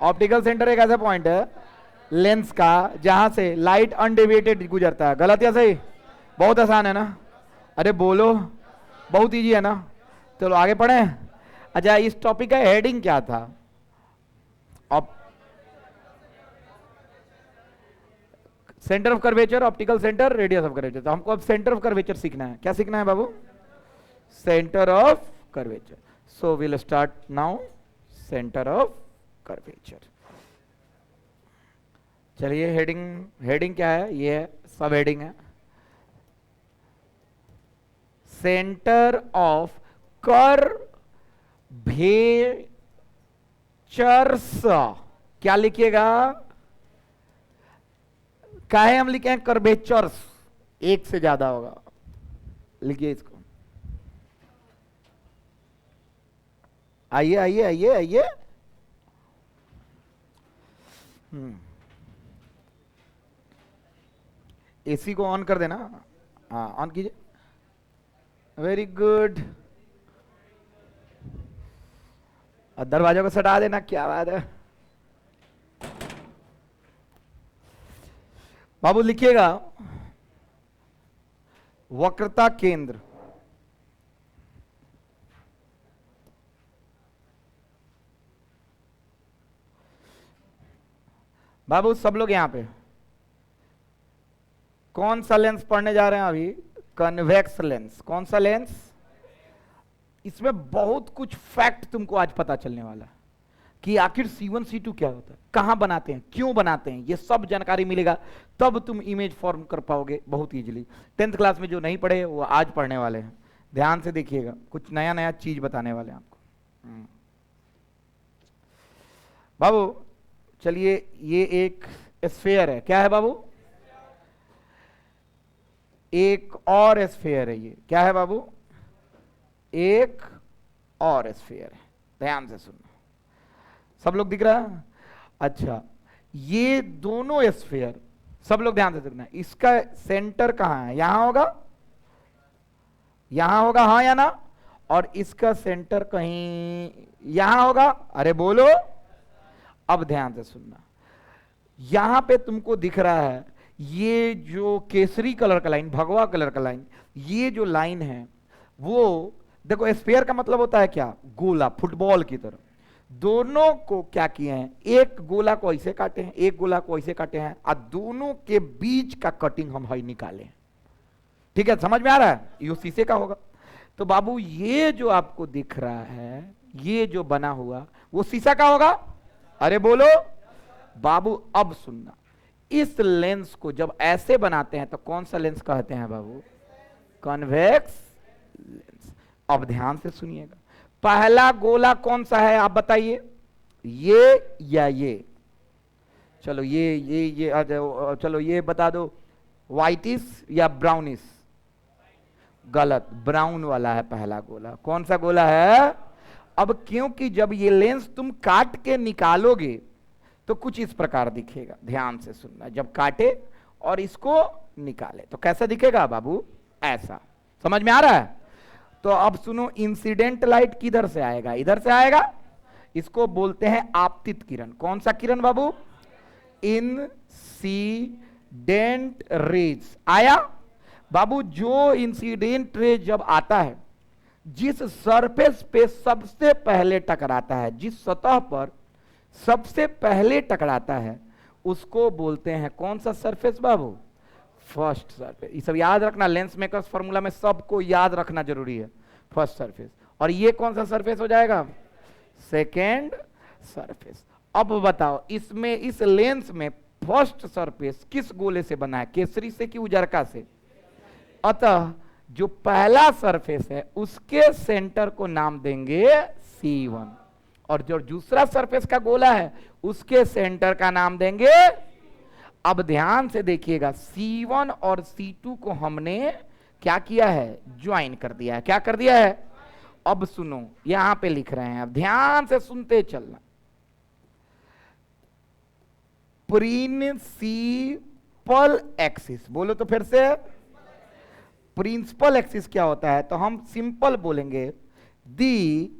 Optical centre एक ऐसा point है लेंस का जहां से लाइट अनडेविएटेड गुजरता है। गलत या सही? बहुत आसान है ना? अरे बोलो, बहुत इजी है ना? चलो आगे पढ़े। अच्छा, इस टॉपिक का हेडिंग क्या था? Centre of curvature, optical centre, radius of curvature. तो हमको अब सेंटर ऑफ कर्वेचर सीखना है। क्या सीखना है बाबू? Centre of curvature. So will start now centre of curvature. चलिए, हेडिंग क्या है? ये सब हेडिंग है। Centre of curvatures. क्या लिखिएगा? काहे हम लिखे हैं कर्वेचर्स? एक से ज्यादा होगा, लिखिए इसको। आइए आइए आइए आइए। एसी को ऑन कर देना। हाँ, ऑन कीजिए। Very good. दरवाजा को सटा देना। क्या बात है बाबू? लिखिएगा वक्रता केंद्र। बाबू सब लोग यहां पे कौन सा लेंस पढ़ने जा रहे हैं अभी? Convex lens. कौन सा लेंस? इसमें बहुत कुछ फैक्ट तुमको आज पता चलने वाला है कि आखिर C1 C2 क्या होता है, कहां बनाते हैं, क्यों बनाते हैं, ये सब जानकारी मिलेगा। तब तुम इमेज फॉर्म कर पाओगे बहुत इजीली। 10th क्लास में जो नहीं पढ़े वो आज पढ़ने वाले हैं। ध्यान से देखिएगा, कुछ नया नया चीज बताने वाले हैं आपको। बाबू चलिए, ये एक स्फीयर है। क्या है बाबू? एक और स्फीयर है। ये क्या है बाबू? एक और स्फीयर है। ध्यान से सुनना। सब लोग दिख रहा है? अच्छा, ये दोनों स्फीयर, सब लोग ध्यान से सुनना। इसका सेंटर कहां है? यहां होगा, यहां होगा, हाँ या ना? और इसका सेंटर कहीं यहां होगा। अरे बोलो। अब ध्यान से सुनना। यहां पे तुमको दिख रहा है ये जो केसरी कलर का लाइन, भगवा कलर का लाइन, ये जो लाइन है वो देखो, स्फीयर का मतलब होता है क्या? गोला, फुटबॉल की तरह। दोनों को क्या किए हैं? एक गोला को ऐसे काटे हैं, एक गोला को ऐसे काटे हैं, और दोनों के बीच का कटिंग हम हई निकाले। ठीक है, समझ में आ रहा है? ये शीशे का होगा। तो बाबू ये जो आपको दिख रहा है, ये जो बना हुआ, वो शीशा का होगा। अरे बोलो बाबू। अब सुनना, इस लेंस को जब ऐसे बनाते हैं तो कौन सा लेंस कहते हैं बाबू? Convex lens. अब ध्यान से सुनिएगा, पहला गोला कौन सा है आप बताइए? ये या ये? चलो ये चलो ये बता दो, व्हाइटिश या ब्राउनिश? गलत, ब्राउन वाला है पहला गोला। कौन सा गोला है? अब क्योंकि जब ये लेंस तुम काट के निकालोगे तो कुछ इस प्रकार दिखेगा। ध्यान से सुनना, जब काटे और इसको निकाले तो कैसा दिखेगा बाबू? ऐसा। समझ में आ रहा है? तो अब सुनो, इंसिडेंट लाइट किधर से आएगा? इधर से आएगा। इसको बोलते हैं आपतित किरण। कौन सा किरण बाबू? Incident raise. आया बाबू? जो इंसिडेंट रेज जब आता है, जिस सरफेस पे सबसे पहले टकराता है, जिस सतह पर सबसे पहले टकराता है, उसको बोलते हैं कौन सा सरफेस बाबू? First surface. ये सब याद रखना, लेंस मेकर्स फार्मूला में सबको याद रखना जरूरी है। First surface. और ये कौन सा सरफेस हो जाएगा? Second surface. अब बताओ, इसमें इस लेंस में फर्स्ट सरफेस किस गोले से बना है? केसरी से कि उजरका से? अतः जो पहला सरफेस है उसके सेंटर को नाम देंगे C1, और जो दूसरा सरफेस का गोला है उसके सेंटर का नाम देंगे। अब ध्यान से देखिएगा, C1 और C2 को हमने क्या किया है? ज्वाइन कर दिया है। क्या कर दिया है? अब सुनो, यहां पे लिख रहे हैं, अब ध्यान से सुनते चलना। Principal axis. बोलो तो फिर से, प्रिंसिपल एक्सिस क्या होता है? तो हम सिंपल बोलेंगे, the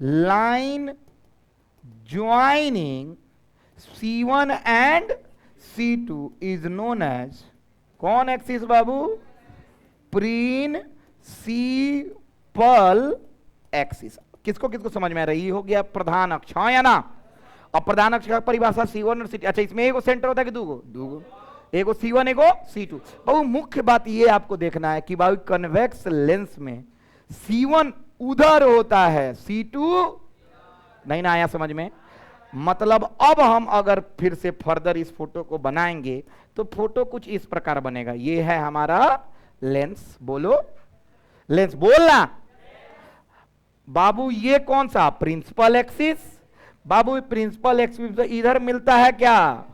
line joining C1 and C2 is known as, कौन एक्सिस बाबू? Principal axis. किसको किसको समझ में आ रही हो गया? प्रधान अक्ष, हाँ या ना? अब प्रधान अक्ष का परिभाषा C1 और C2। अच्छा, इसमें एगो सेंटर होता है कि दूगो? दूगो, एगो C1 एगो C2। बहु मुख्य बात ये आपको देखना है कि भाई कन्वेक्स लेंस में C1 उधर होता है, C2 नहीं ना आया समझ में? मतलब अब हम अगर फिर से फर्दर इस फोटो को बनाएंगे तो फोटो कुछ इस प्रकार बनेगा। ये है हमारा लेंस, बोलो लेंस, बोलना बाबू। ये कौन सा? Principal axis. बाबू प्रिंसिपल एक्सिस इधर मिलता है क्या,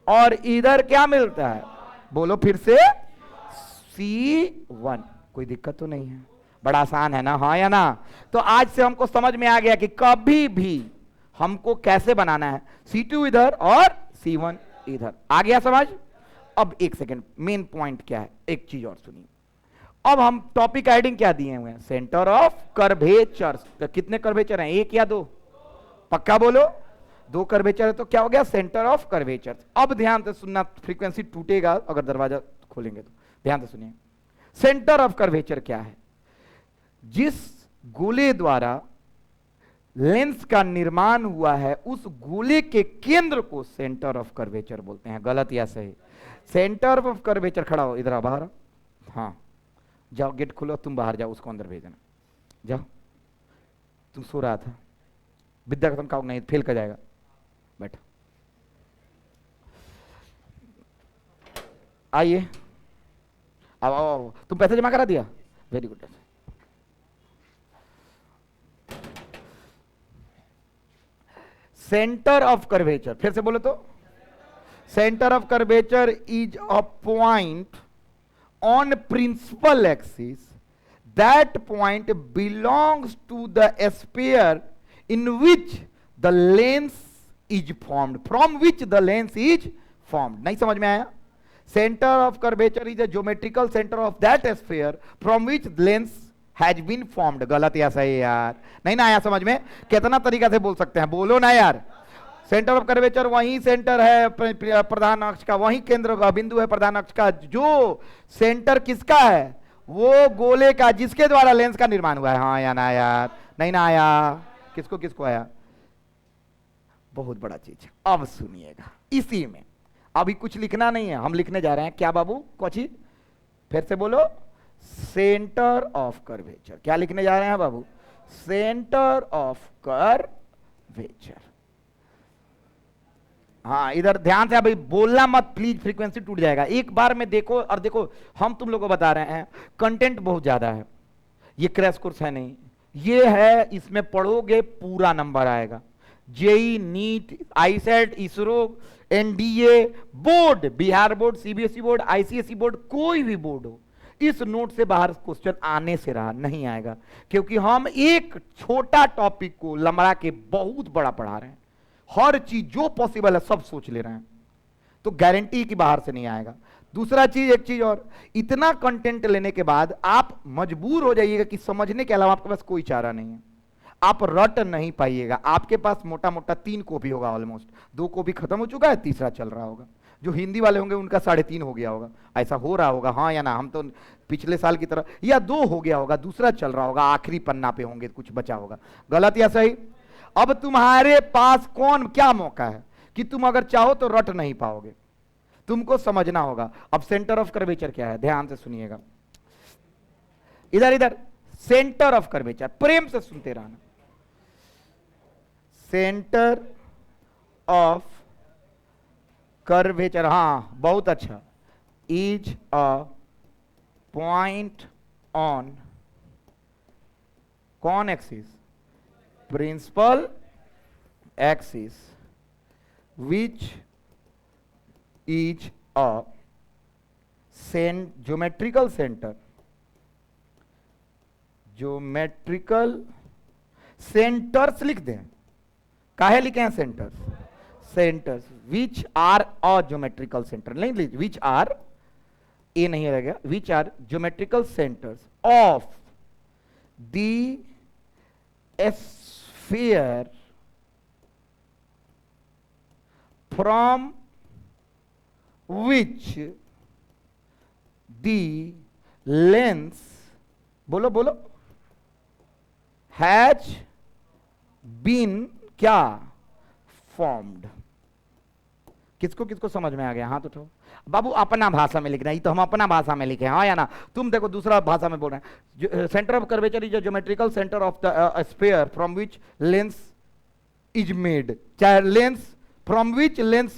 और इधर क्या मिलता है? बोलो फिर से, C1। कोई दिक्कत तो नहीं है? बड़ा आसान है ना, हाँ या ना? तो आज से हमको समझ में आ गया कि कभी भी हमको कैसे बनाना है, C2 इधर और C1 इधर। आ गया समझ? अब एक सेकेंड, मेन पॉइंट क्या है, एक चीज और सुनिए। अब हम टॉपिक हेडिंग क्या दिए हुए हैं? Centre of curvature. तो कितने कर्वेचर हैं, एक या दो? पक्का बोलो, दो कर्वेचर है तो क्या हो गया? Centre of curvature. अब ध्यान से सुनना, फ्रीक्वेंसी टूटेगा अगर दरवाजा खोलेंगे तो। ध्यान से सुनिए, सेंटर ऑफ कर्वेचर क्या है? जिस गोले द्वारा लेंस का निर्माण हुआ है उस गोले के केंद्र को सेंटर ऑफ कर्वेचर बोलते हैं। गलत या सही? सेंटर ऑफ कर्वेचर, खड़ा हो इधर, बाहर। हाँ जाओ, गेट खोलो, तुम बाहर जाओ, उसको अंदर भेजना। जाओ, तुम सो रहा था, विद्या खत्म का नहीं, फेल कर जाएगा। बैठो, आइए, आओ आओ। तुम पैसे जमा करा दिया? Very good. Centre of curvature, फिर से बोलो तो। Centre of curvature is a point on principal axis. That point belongs to the sphere in which the lens is formed, from which the lens is formed. नहीं समझ में आया? Center of curvature is a geometrical center of that sphere from which lens has been formed. गलत या सही यार? नहीं ना आया समझ में? कितना तरीका से बोल सकते हैं, बोलो ना यार। सेंटर ऑफ कर्वेचर वही सेंटर है प्रधान अक्ष का, वही केंद्र का बिंदु है प्रधान अक्ष का। जो सेंटर किसका है? वो गोले का जिसके द्वारा लेंस का निर्माण हुआ है। हाँ या ना यार? नहीं ना आया? किसको किसको आया? बहुत बड़ा चीज। अब सुनिएगा, इसी में अभी कुछ लिखना नहीं है, हम लिखने जा रहे हैं क्या बाबू? कोची? फिर से बोलो, सेंटर ऑफ कर्वेचर। क्या लिखने जा रहे हैं बाबू? Centre of curvature. हाँ इधर ध्यान से, अभी बोलना मत प्लीज, फ्रीक्वेंसी टूट जाएगा। एक बार में देखो, और देखो हम तुम लोगों को बता रहे हैं, कंटेंट बहुत ज्यादा है, ये क्रैश कोर्स है नहीं, ये है, इसमें पढ़ोगे पूरा नंबर आएगा। JEE, NEET, ICET, ISRO, NDA board, Bihar board, CBSE board, ICSE board, कोई भी बोर्ड हो, इस नोट से बाहर क्वेश्चन आने से रहा नहीं आएगा, क्योंकि हम एक छोटा टॉपिक को लंबा के बहुत बड़ा पढ़ा रहे हैं। हर चीज जो पॉसिबल है सब सोच ले रहे हैं, तो गारंटी कि बाहर से नहीं आएगा। दूसरा चीज, एक चीज और, इतना कंटेंट लेने के बाद आप मजबूर हो जाइएगा कि समझने के अलावा आपके पास कोई चारा नहीं है, आप रट नहीं पाइएगा। आपके पास मोटा मोटा 3 कॉपी होगा, ऑलमोस्ट 2 कॉपी खत्म हो चुका है, तीसरा चल रहा होगा। जो हिंदी वाले होंगे उनका 3.5 हो गया होगा, ऐसा हो रहा होगा, हाँ या ना? हम तो पिछले साल की तरह, या 2 हो गया होगा, दूसरा चल रहा होगा, आखिरी पन्ना पे होंगे, कुछ बचा होगा। गलत या सही? अब तुम्हारे पास क्या मौका है कि तुम अगर चाहो तो रट नहीं पाओगे, तुमको समझना होगा। अब सेंटर ऑफ कर्वेचर क्या है, ध्यान से सुनिएगा। इधर इधर, सेंटर ऑफ कर्वेचर, प्रेम से सुनते रहना। सेंटर ऑफ कर्वेचर, हाँ बहुत अच्छा, इज अ पॉइंट ऑन कौन axis? Principal axis, which is a geometrical center, geometrical centers लिख दें, काहे लिखे हैं centres? Centres which are a geometrical center, नहीं लिख, which are, ए नहीं रहेगा, which are geometrical centers of the sphere from which the lens, बोलो बोलो, हैज बीन क्या फॉर्म्ड। किसको किसको समझ में आ गया? हाथ उठाओ। बाबू अपना भाषा में लिखना, ये तो हम अपना भाषा में लिखे, हाँ या ना? तुम देखो दूसरा भाषा में बोल रहे हैं। Centre of curvature is a geometrical centre of the sphere from which lens is made. चाहे लेंस फ्रॉम विच लेंस,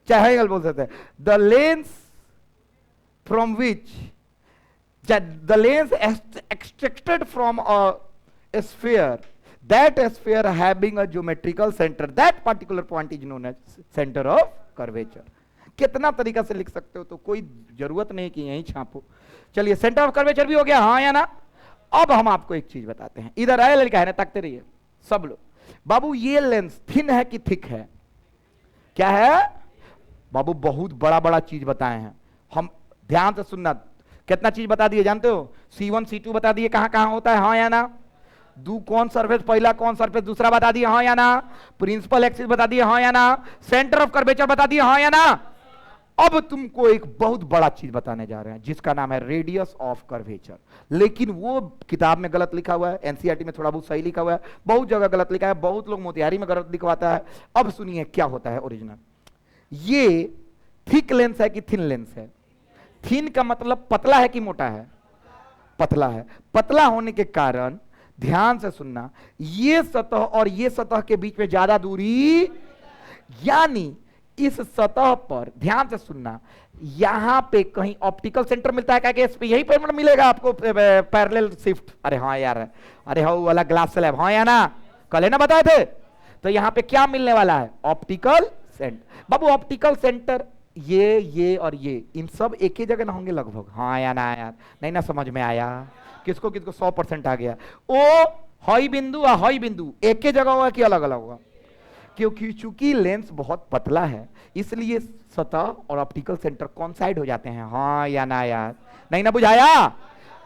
चाहे बोल सकते हैं the lens from which, the lens extracted from a sphere, that sphere having a geometrical center, that particular point is known as center of curvature। कितना तरीका से लिख सकते हो, तो कोई जरूरत नहीं कि यहीं छापो। चलिए सेंटर ऑफ कर्वेचर भी हो गया, हाँ या ना? अब हम आपको एक चीज बताते हैं, इधर आए लड़का है ना, तकते रहिए सब लोग। बाबू ये लेंस थिन है कि थिक है? क्या है बाबू? बहुत बड़ा बड़ा चीज बताए हैं हम, ध्यान से सुनना। कितना चीज बता दिए जानते हो? C1 C2 बता दिए, कहां कहां होता है, हाँ या ना? दू कौन सरफेस पहला, कौन सरफेस दूसरा बता दिए, हाँ या ना? प्रिंसिपल एक्सिस बता दिए, हाँ या ना? सेंटर ऑफ कर्वेचर बता दिए, हाँ या ना? अब तुमको एक बहुत बड़ा चीज बताने जा रहे हैं जिसका नाम है रेडियस ऑफ कर्वेचर। लेकिन वो किताब में गलत लिखा हुआ है, एनसीईआरटी में थोड़ा बहुत सही लिखा हुआ है, बहुत जगह गलत लिखा है, बहुत लोग मोतिहारी में गलत लिखवाता है। अब सुनिए क्या होता है ओरिजिनल। ये थिक लेंस है कि थिन लेंस है? थिन का मतलब पतला है कि मोटा है? पतला है। पतला होने के कारण ध्यान से सुनना, ये सतह और ये सतह के बीच में ज्यादा दूरी, यानी इस सतह पर ध्यान से सुनना, यहां पे कहीं ऑप्टिकल सेंटर मिलता है क्या? कि यही पर मिलेगा आपको पैरेलल शिफ्ट। अरे हाँ यार, अरे हाँ वाला ग्लास स्लैब, हाँ या ना? कल है ना बताए थे? तो यहां पे क्या मिलने वाला है? Optical centre. बाबू ऑप्टिकल सेंटर ये और ये, इन सब एक ही जगह ना होंगे लगभग, हाँ या ना यार? नहीं ना समझ में आया? किसको किसको 100% आ गया? ओ हई बिंदु और हई बिंदु एक ही जगह होगा कि अलग अलग होगा? क्योंकि चूंकि लेंस बहुत पतला है इसलिए सतह और ऑप्टिकल सेंटर कौन साइड हो जाते हैं, हाँ या ना यार? नहीं ना बुझाया?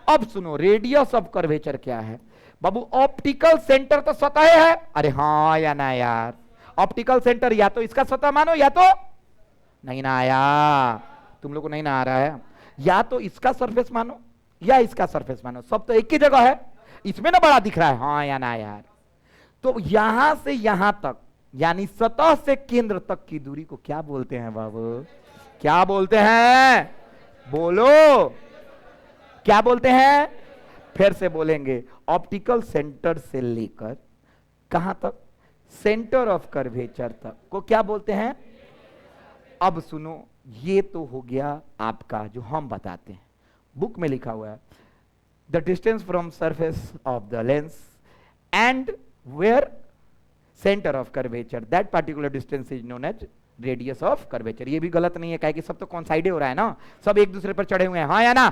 अब सुनो, रेडियस ऑफ कर्वेचर क्या है बाबू? ऑप्टिकल सेंटर तो सतह है, अरे हाँ या ना यार? ऑप्टिकल सेंटर या तो इसका सतह मानो, या तो नहीं ना आया, तुम लोग को नहीं ना आ रहा है, या तो इसका सरफेस मानो या इसका सरफेस मानो, सब तो एक ही जगह है। इसमें ना बड़ा दिख रहा है, हाँ या ना यार? तो यहां से यहां तक, यानी सतह से केंद्र तक की दूरी को क्या बोलते हैं बाबू? क्या बोलते हैं? बोलो, क्या बोलते हैं? फिर से बोलेंगे, ऑप्टिकल सेंटर से लेकर कहां तक? सेंटर ऑफ कर्वेचर तक को क्या बोलते हैं? अब सुनो, ये तो हो गया आपका जो हम बताते हैं, बुक में लिखा हुआ है the distance from surface of the lens and where centre of curvature, that particular distance is known as radius of curvature. ये भी गलत नहीं है, क्या कि सब तो कॉन्साइड हो रहा है ना, सब एक दूसरे पर चढ़े हुए हैं, हाँ या ना?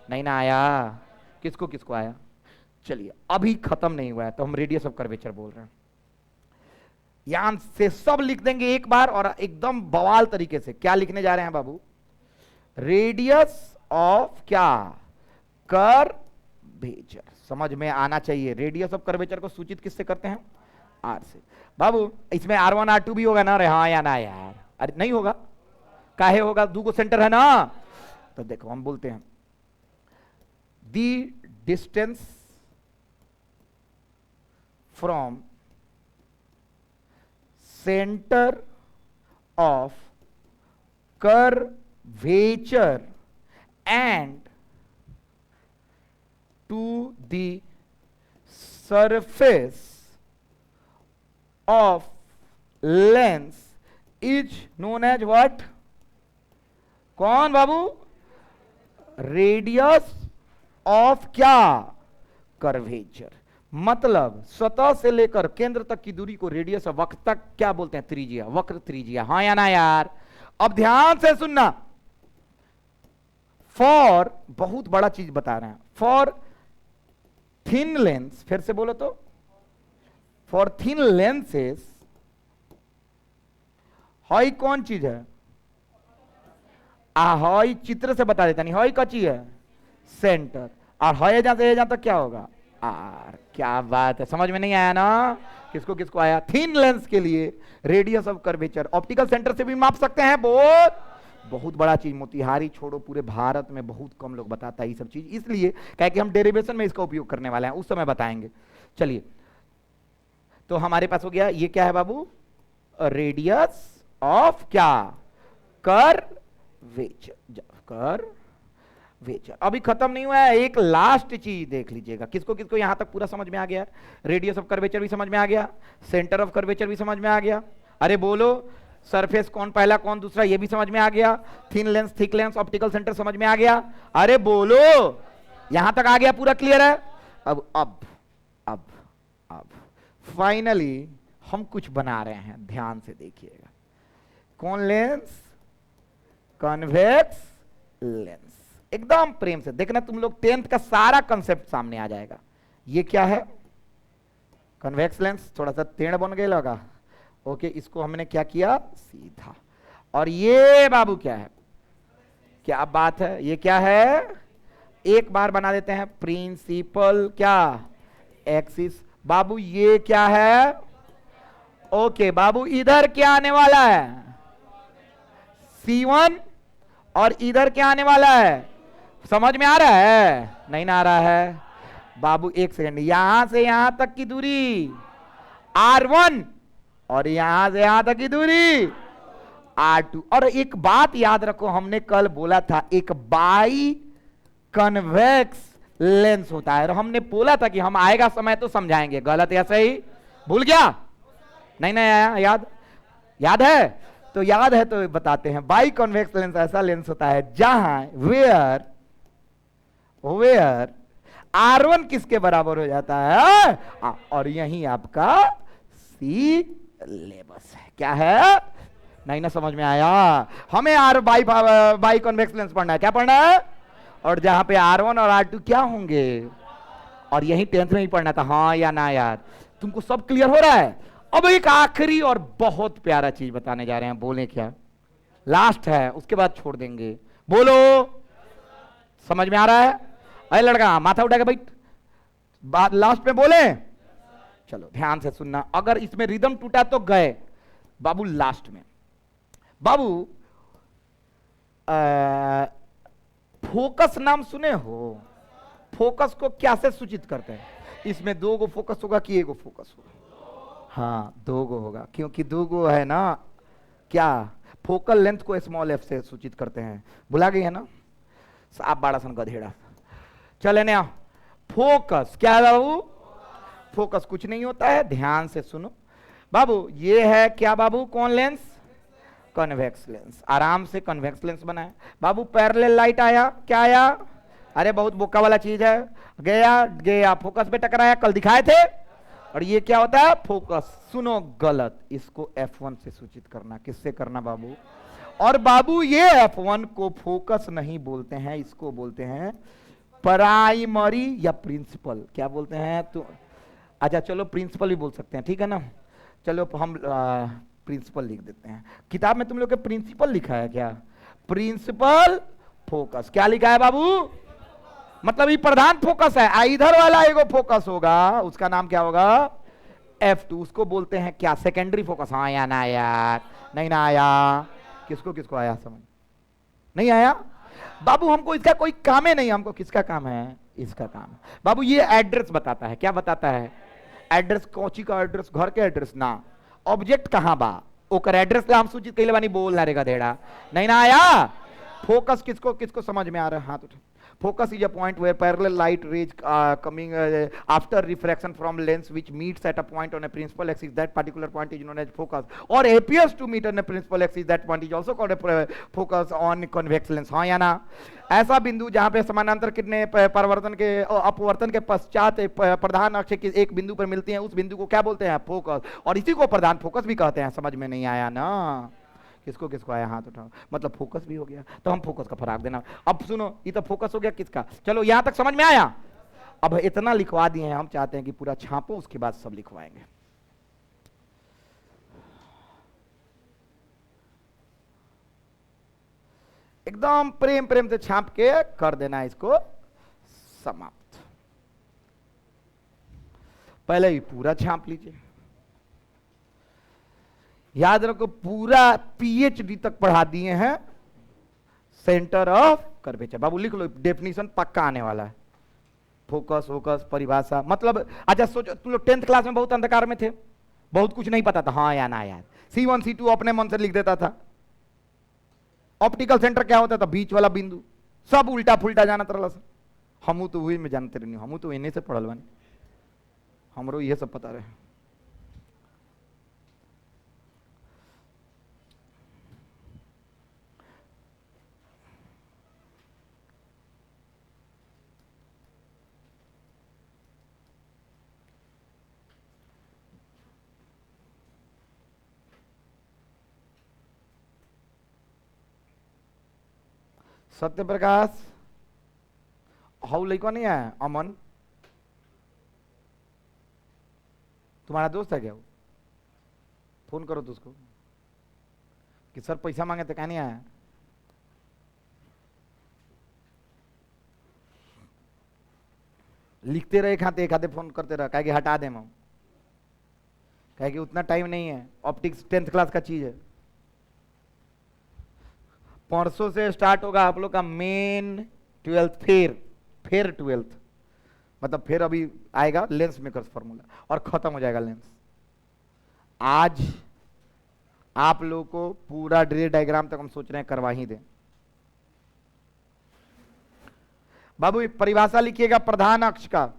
नहीं ना आया? किसको किसको आया? चलिए अभी खत्म नहीं हुआ है तो हम रेडियस ऑफ कर्वेचर बोल रहे हैं। यहां से सब लिख देंगे एक बार और एकदम बवाल तरीके से। क्या लिखने जा रहे हैं बाबू? रेडियस ऑफ क्या? कर्वेचर। समझ में आना चाहिए। रेडियस ऑफ कर्वेचर को सूचित किससे करते हैं? आर से। बाबू इसमें R1 R2 भी होगा ना? अरे हाँ या ना यार? अरे नहीं होगा, काहे होगा? दो को सेंटर है ना। तो देखो हम बोलते हैं the distance from centre of curvature and to the surface of lens is known as what? कौन बाबू? रेडियस ऑफ क्या? कर्वेचर। मतलब सतह से लेकर केंद्र तक की दूरी को रेडियस ऑफ वक्र तक क्या बोलते हैं? त्रिज्या, वक्र त्रिज्या, हाँ या ना यार? अब ध्यान से सुनना, फॉर बहुत बड़ा चीज बता रहे हैं, फॉर थिन लेंस, फिर से बोलो तो, फॉर थिन लेंसेस, हाई कौन चीज है? हाई चित्र से बता देता नहीं, हाई का चीज है सेंटर, और हाई जहां से जहां तक क्या होगा? आर। क्या बात है, समझ में नहीं आया ना? किसको किसको आया? थिन लेंस के लिए radius of curvature optical centre से भी माप सकते हैं। बहुत बहुत बड़ा चीज, मोतिहारी छोड़ो पूरे भारत में बहुत कम लोग बताता है ये सब चीज, इसलिए कह कि हम डेरिवेशन में इसका उपयोग करने वाले हैं, उस समय बताएंगे। चलिए, तो हमारे पास हो गया, ये क्या है बाबू? रेडियस ऑफ क्या? कर्वेचर। कर्वेचर अभी खत्म नहीं हुआ है, एक लास्ट चीज देख लीजिएगा। किसको किसको यहां तक पूरा समझ में आ गया? रेडियस ऑफ कर्वेचर भी समझ में आ गया, सेंटर ऑफ कर्वेचर भी समझ में आ गया। अरे बोलो, सरफेस कौन पहला कौन दूसरा ये भी समझ में आ गया। Thin lens, thick lens, optical centre समझ में आ गया। अरे बोलो, यहां तक आ गया, पूरा क्लियर है? अब फाइनली हम कुछ बना रहे हैं, ध्यान से देखिएगा। कौन लेंस? Convex lens. एकदम प्रेम से देखना, तुम लोग 10th का सारा कंसेप्ट सामने आ जाएगा। ये क्या है? Convex lens. थोड़ा सा टेढ़ बन गया लगा, ओके, इसको हमने क्या किया? सीधा। और ये बाबू क्या है? क्या बात है, ये क्या है? एक बार बना देते हैं, प्रिंसिपल क्या? एक्सिस। बाबू ये क्या है? ओके बाबू, इधर क्या आने वाला है? C1। और इधर क्या आने वाला है? समझ में आ रहा है? नहीं ना आ रहा है बाबू? एक सेकंड, यहां से यहां तक की दूरी R1 और यहां से यहां तक की दूरी R2। और एक बात याद रखो, हमने कल बोला था एक बाई कन्वेक्स लेंस होता है, और हमने बोला था कि हम आएगा समय तो समझाएंगे। गलत या सही? भूल गया? नहीं आया याद? याद है? तो याद है तो बताते हैं। बाई कॉन्वेक्स लेंस ऐसा लेंस होता है जहां वेयर R1 किसके बराबर हो जाता है? और यही आपका सी लेबस है। क्या है? नहीं ना समझ में आया? हमें बाई कॉन्वेक्स लेंस पढ़ना है। क्या पढ़ना है? और जहां पे R1 और R2 क्या होंगे, और यही 10th में ही पढ़ना था। हाँ या ना यार? तुमको सब क्लियर हो रहा है? अब एक आखिरी और बहुत प्यारा चीज बताने जा रहे हैं, बोले क्या? लास्ट है, उसके बाद छोड़ देंगे। बोलो, समझ में आ रहा है? अरे लड़का माथा उठा के बैठ, बात लास्ट में बोले। चलो ध्यान से सुनना, अगर इसमें रिदम टूटा तो गए बाबू। लास्ट में बाबू फोकस नाम सुने हो? फोकस को क्या से सूचित करते हैं? इसमें 2 गो फोकस होगा कि 1 गो फोकस होगा? हाँ 2 गो होगा, क्योंकि 2 गो है ना। क्या? फोकल लेंथ को स्मॉल एफ से सूचित करते हैं। भुला गई है ना? आप बड़ा सन गधेड़ा। चले ना, फोकस क्या है बाबू? फोकस कुछ नहीं होता है, ध्यान से सुनो बाबू। ये है क्या बाबू? कौन लेंस? Convex lens. आराम से कन्वेक्स लेंस बना है बाबू। पैरेलल लाइट आया, क्या आया? अरे बहुत बोका वाला चीज है। गया फोकस पे टकराया, कल दिखाए थे। और ये क्या होता है? फोकस। सुनो, गलत, इसको F1 से सूचित करना। किससे करना बाबू? और बाबू ये F1 को फोकस नहीं बोलते हैं, इसको बोलते हैं प्राइमरी या प्रिंसिपल। क्या बोलते हैं? तो अच्छा चलो प्रिंसिपल भी बोल सकते हैं, ठीक है ना? चलो हम प्रिंसिपल लिख देते हैं। किताब में तुम लोग के प्रिंसिपल लिखा है क्या? Principal focus. क्या लिखा है बाबू? मतलब ये प्रधान फोकस है। इधर वाला एगो फोकस होगा, उसका नाम क्या होगा? F2। उसको बोलते हैं क्या? Secondary focus. हाँ या ना यार? नहीं ना आया? किसको किसको आया समझ? नहीं आया बाबू? हमको इसका कोई काम है नहीं। हमको किसका काम है? इसका काम है बाबू। ये एड्रेस बताता है। क्या बताता है? एड्रेस। कोची का एड्रेस? घर के एड्रेस ना। ऑब्जेक्ट कहां बा, ओकर एड्रेस ला हम सूचित कइले बानी। बोल ना रे गधेड़ा। नहीं ना आया? फोकस किसको किसको समझ में आ रहा है? हाथ उठा। Focus is a point where parallel light rays coming after refraction from lens which meets at a point on a principal axis. That particular point is known as focus, or appears to meet on a principal axis. That point is also called a focus on convex lens. हाँ या ना? ऐसा बिंदु जहां पे समानांतर किरणें परावर्तन के अपवर्तन के पश्चात प्रधान अक्ष के एक बिंदु पर मिलती हैं, उस बिंदु को क्या बोलते हैं? फोकस। और इसी को प्रधान फोकस भी कहते हैं। समझ में नहीं आया ना? किसको किसको आया? हाथ उठाओ। मतलब फोकस भी हो गया, तो हम फोकस का फराक देना। अब सुनो, ये तो फोकस हो गया किसका? चलो यहां तक समझ में आया? अब इतना लिखवा दिए हैं, हम चाहते हैं कि पूरा छापो, उसके बाद सब लिखवाएंगे। एकदम प्रेम प्रेम से छाप के कर देना इसको समाप्त। पहले ही पूरा छाप लीजिए। याद रखो पूरा पीएचडी तक पढ़ा दिए हैं सेंटर ऑफ कर्वेचर। बाबू लिख लो, डेफिनेशन पक्का आने वाला है। फोकस फोकस परिभाषा मतलब, अच्छा सोचो तुम लोग 10th क्लास में बहुत अंधकार में थे, बहुत कुछ नहीं पता था, हाँ या ना यार। C1 C2 अपने मन से लिख देता था। ऑप्टिकल सेंटर क्या होता था, बीच वाला बिंदु, सब उल्टा फुल्टा जाना तरह से। हमू तो वही में जानते रहनी, हमू तो इन्हीं से पढ़ल बानी, हमरो ये सब पता रहे। सत्य प्रकाश, हाउ लइका नहीं है अमन, तुम्हारा दोस्त है क्या वो? फोन करो तो उसको कि सर पैसा मांगे तो क्या नहीं आया। लिखते रहे खाते खाते फोन करते रहे, कहे कि हटा दे हम, कहे कि उतना टाइम नहीं है, ऑप्टिक्स 10th क्लास का चीज है। परसों से स्टार्ट होगा आप लोग का मेन 12th, फिर 12th, मतलब फिर अभी आएगा लेंस मेकर्स फॉर्मूला और खत्म हो जाएगा लेंस। आज आप लोगों को पूरा ड्रे डायग्राम तक हम सोच रहे हैं करवा ही दें। बाबू परिभाषा लिखिएगा प्रधान अक्ष का,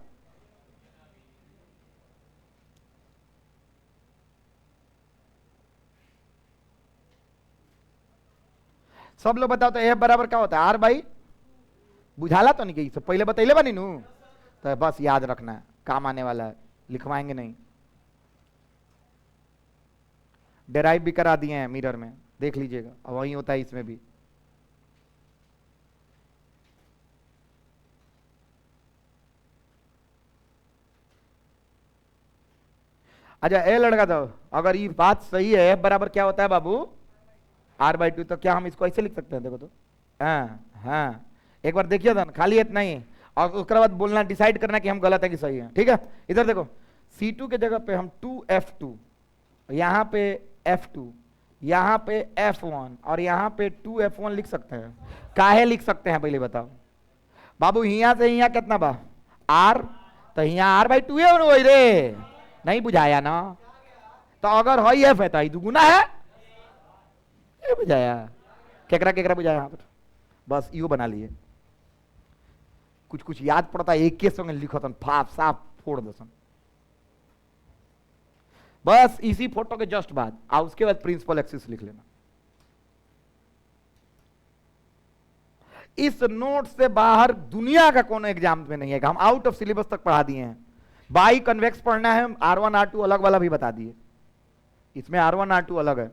सब लोग बताओ तो F बराबर क्या होता है, R बाई, बुझाला तो नहीं, कि पहले बतैले बनी नू, तो बस याद रखना है, काम आने वाला है, लिखवाएंगे नहीं। डेराइव भी करा दिए हैं मिरर में, देख लीजिएगा, और वही होता है इसमें भी। अच्छा ए लड़का तो अगर ये बात सही है, F बराबर क्या होता है बाबू, R/2, तो क्या हम इसको ऐसे लिख सकते हैं, देखो तो, हाँ एक बार देखिए था, खाली इतना ही, और उसके बाद बोलना, डिसाइड करना कि हम गलत है कि सही है, ठीक है। इधर देखो C2 के जगह पे हम 2F2, यहाँ पे F2, यहाँ पे F1 और यहाँ पे 2F1 लिख सकते हैं। काहे लिख सकते हैं पहले बताओ बाबू, यहाँ से यहाँ कितना बा R, तो यहाँ R/2 है वही रे, नहीं बुझाया ना, तो अगर है F है तो दुगुना है, ये बुझाया, केकरा केकरा बुझाया यहाँ पर, बस यो बना लिए। कुछ कुछ याद पड़ता है एक के संग लिखतन, फाप साफ फोड़ दसन, बस इसी फोटो के जस्ट बाद, और उसके बाद प्रिंसिपल एक्सिस लिख लेना। इस नोट से बाहर दुनिया का कोनो एग्जाम में नहीं है, हम आउट ऑफ सिलेबस तक पढ़ा दिए हैं। बाई कन्वेक्स पढ़ना है, R1 R2 अलग वाला भी बता दिए, इसमें R1 R2 अलग है।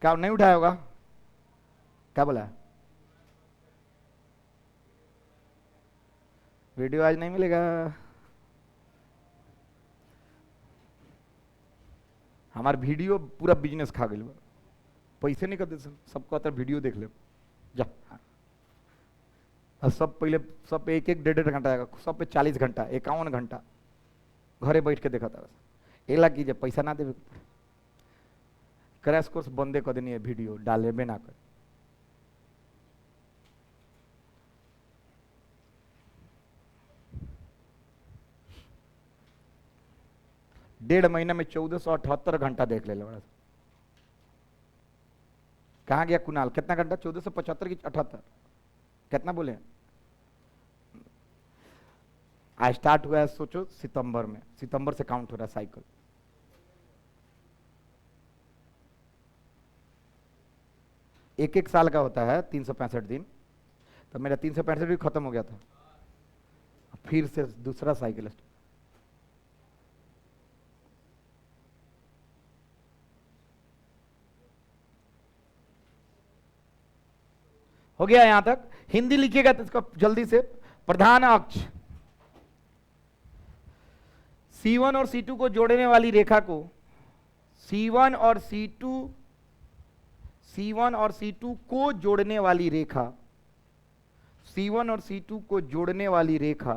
क्या नहीं उठाया होगा, क्या बोला, वीडियो आज नहीं मिलेगा, हमारा वीडियो पूरा बिजनेस खा गई, पैसे नहीं करते सब कहते वीडियो देख ले जा, सब पहले सब पे 1-1 1.5 घंटा आएगा, सब पे 40 घंटा 51 घंटा घरे बैठ के देखा था, ये लग कीजिए पैसा ना दे, क्रैश कोर्स बंदे कर देनी है, वीडियो डाले बे ना कर। डेढ़ महीने में 1478 घंटा देख ले बड़ा। कहाँ गया कुणाल, कितना घंटा, 1475 की 78, कितना बोले। आज स्टार्ट हुआ है सोचो सितंबर में, सितंबर से काउंट हो रहा है साइकिल। एक साल का होता है 365 दिन, तो मेरा 365 भी खत्म हो गया था, फिर से दूसरा साइकिल। हो गया यहां तक, हिंदी लिखिएगा तो इसको जल्दी से। प्रधान अक्ष, C1 और C2 को जोड़ने वाली रेखा को C1 और C2, C1 और C2 को जोड़ने वाली रेखा, C1 और C2 को जोड़ने वाली रेखा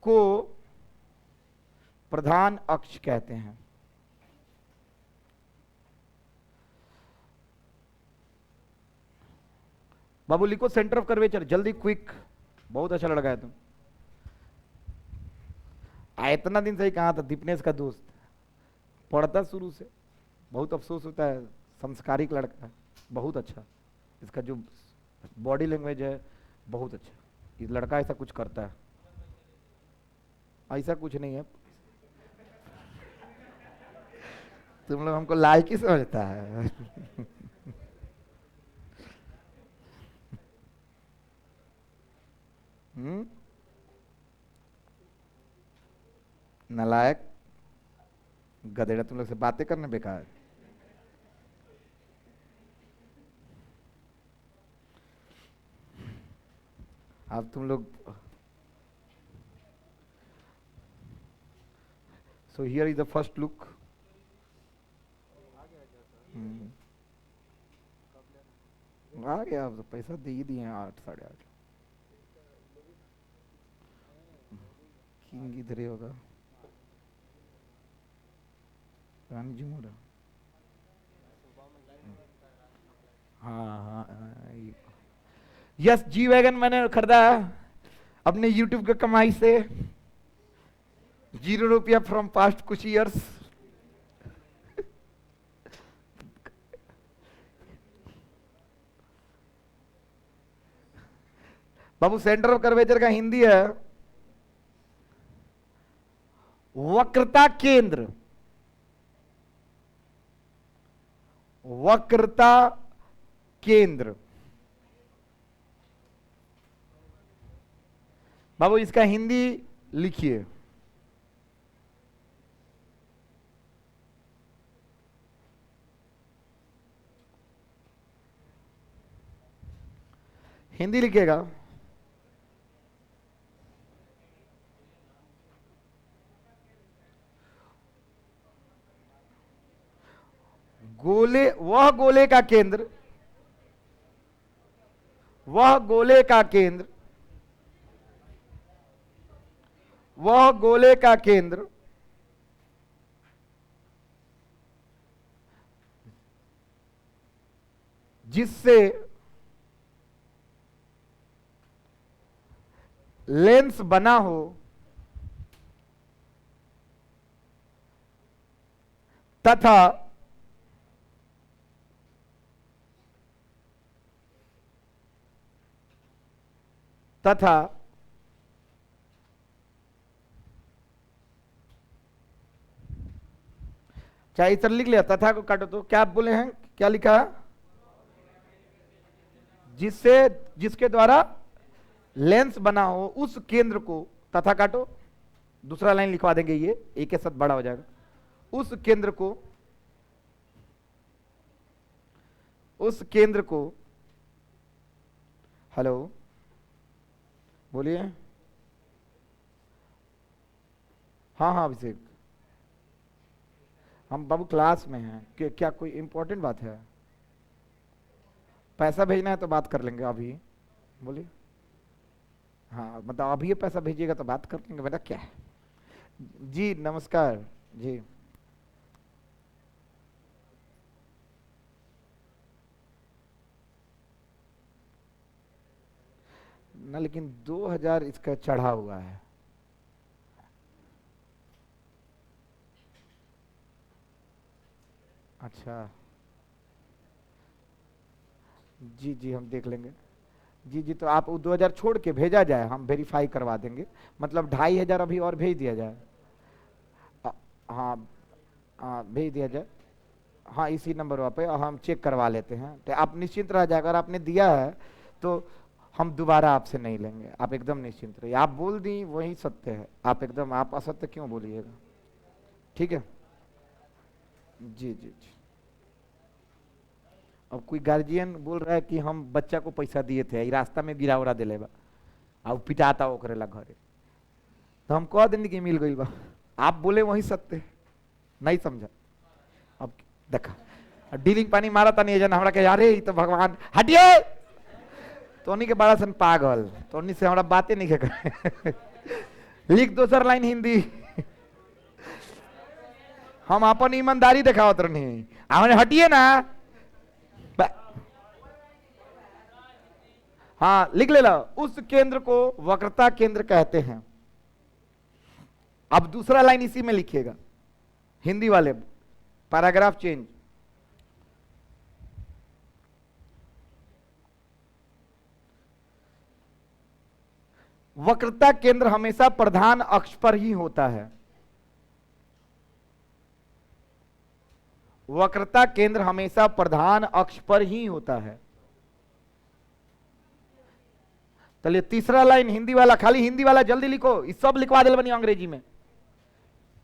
को प्रधान अक्ष कहते हैं। बाबू लिखो सेंटर ऑफ कर्वेचर, जल्दी क्विक, बहुत अच्छा लड़का है तुम। इतना दिन से ही कहा था, दीपनेश का दोस्त, पढ़ता शुरू से, बहुत अफसोस होता है, संस्कारिक लड़का है, बहुत अच्छा, इसका जो बॉडी लैंग्वेज है बहुत अच्छा, ये लड़का ऐसा कुछ करता है। ऐसा कुछ नहीं है, तुम लोग हमको लायक ही समझता है। नालायक गधेड़ा, तुम लोग से बातें करने बेकार। अब तुम लोग, so here is the first look. आ गया, अब तो पैसा दे ही दिए 8 साढ़े 8। किंग इधर ही होगा, रानी जुमूरा। हाँ, यस, जी वैगन मैंने खरीदा अपने यूट्यूब की कमाई से, 0 रुपया फ्रॉम पास्ट कुछ years. Babu centre of curvature का हिंदी है वक्रता केंद्र, वक्रता केंद्र। बाबू इसका हिंदी लिखिए, हिंदी लिखिएगा। गोले, वह गोले का केंद्र, वह गोले का केंद्र, वह गोले का केंद्र जिससे लेंस बना हो तथा तथा चाहे इस तरह लिख लिया, तथा को काटो तो क्या आप बोले हैं, क्या लिखा है, जिससे, जिसके द्वारा लेंस बना हो उस केंद्र को, तथा काटो, दूसरा लाइन लिखवा देंगे, ये एक के साथ बड़ा हो जाएगा, उस केंद्र को, उस केंद्र को, हेलो बोलिए, हाँ हाँ अभिषेक, हम बाबू क्लास में हैं, क्या कोई इंपॉर्टेंट बात है, पैसा भेजना है तो बात कर लेंगे अभी, बोलिए। हाँ मतलब अभी ये पैसा भेजिएगा तो बात कर लेंगे, बेटा क्या है। जी नमस्कार जी। ना लेकिन 2000 इसका चढ़ा हुआ है। अच्छा जी जी हम देख लेंगे। जी जी तो आप 2000 छोड़ के भेजा जाए, हम वेरीफाई करवा देंगे, मतलब 2500 अभी और भेज दिया जाए। हाँ हाँ भेज दिया जाए, हाँ इसी नंबर पे हम चेक करवा लेते हैं, तो आप निश्चिंत रह जाए, अगर आपने दिया है तो हम दोबारा आपसे नहीं लेंगे, आप एकदम निश्चिंत रहिए, आप बोल दी वही सत्य है, आप एकदम, आप असत्य क्यों बोलिएगा, ठीक है। जी जी जी। अब कोई गार्जियन बोल रहा है कि हम बच्चा को पैसा दिए थे, रास्ता में गिरा उरा दिले बा, आ पिटाता ओकरे ला घरे, तो हम कह देंगे कि मिल गई बा, आप बोले वही सत्य, नहीं समझा। अब देखा डीलिंग पानी मारा था नहीं जन हमरा के यारे तो भगवान हटिए, तोनी के बड़ा सन पागल, तोनी से हमरा बातें नहीं करे। लिख दोसर लाइन हिंदी, हम अपन ईमानदारी दिखावत रहनी, हमने हटिए ना। हाँ लिख ले लो, उस केंद्र को वक्रता केंद्र कहते हैं। अब दूसरा लाइन इसी में लिखिएगा, हिंदी वाले पैराग्राफ चेंज। वक्रता केंद्र हमेशा प्रधान अक्ष पर ही होता है। वक्रता केंद्र हमेशा प्रधान अक्ष पर ही होता है। चलिए तीसरा लाइन हिंदी वाला, खाली हिंदी वाला जल्दी लिखो, इस सब लिखवा दे बनी अंग्रेजी में।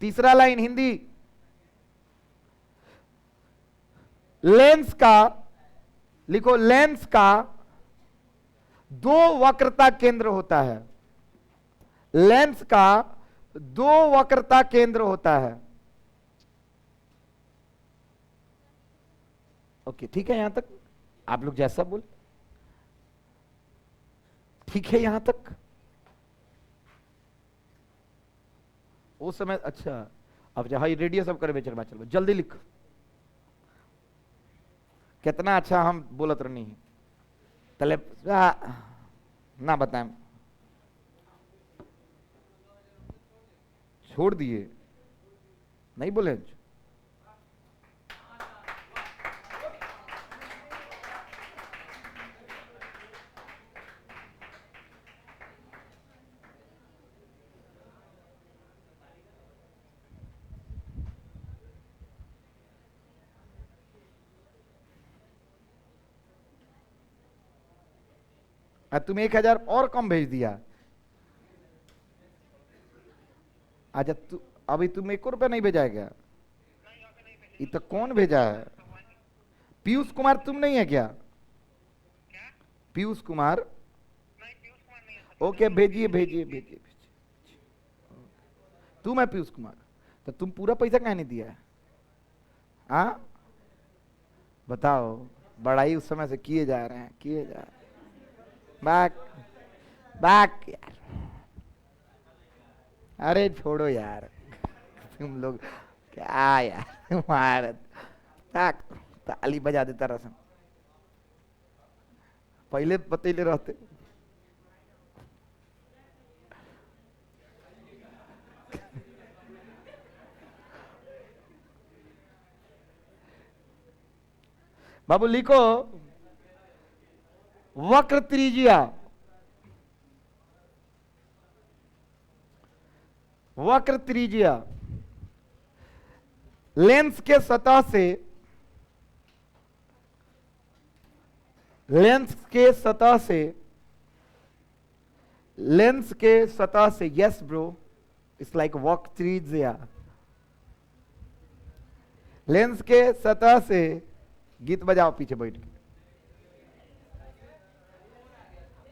तीसरा लाइन हिंदी, लेंस का लिखो, लेंस का दो वक्रता केंद्र होता है। लेंस का दो वक्रता केंद्र होता है। ओके ठीक है, यहां तक आप लोग जैसा बोल, ठीक है यहां तक। वो समय अच्छा, अब जहां रेडियो सब करे बेचर चलो जल्दी लिख, कितना अच्छा हम बोलत रहनी है। तले ना बताएं, छोड़ दिए, नहीं बोले। तुम 1000 और कम भेज दिया। अच्छा तू अभी तुम 1 रुपया नहीं भेजा है क्या? ये तो कौन भेजा है? पीयूष कुमार तुम नहीं है क्या? पीयूष कुमार, ओके भेजिए भेजिए भेजिए। तुम है पीयूष कुमार, तो तुम पूरा पैसा कहाँ नहीं दिया है? हाँ बताओ, बड़ाई उस समय से किए जा रहे हैं, किए जा रहे हैं। बाक बाक यार, अरे छोड़ो यार तुम लोग क्या यार, भारत ताली बजा देता रसम, पहले बतैले रहते। बाबू लिखो, वक्र त्रिज्या, वक्र त्रिज्या लेंस के सतह से, लेंस के सतह से, लेंस के सतह से, यस ब्रो इट्स लाइक वक्र त्रिज्या, लेंस के सतह से, गीत बजाओ पीछे बैठ के,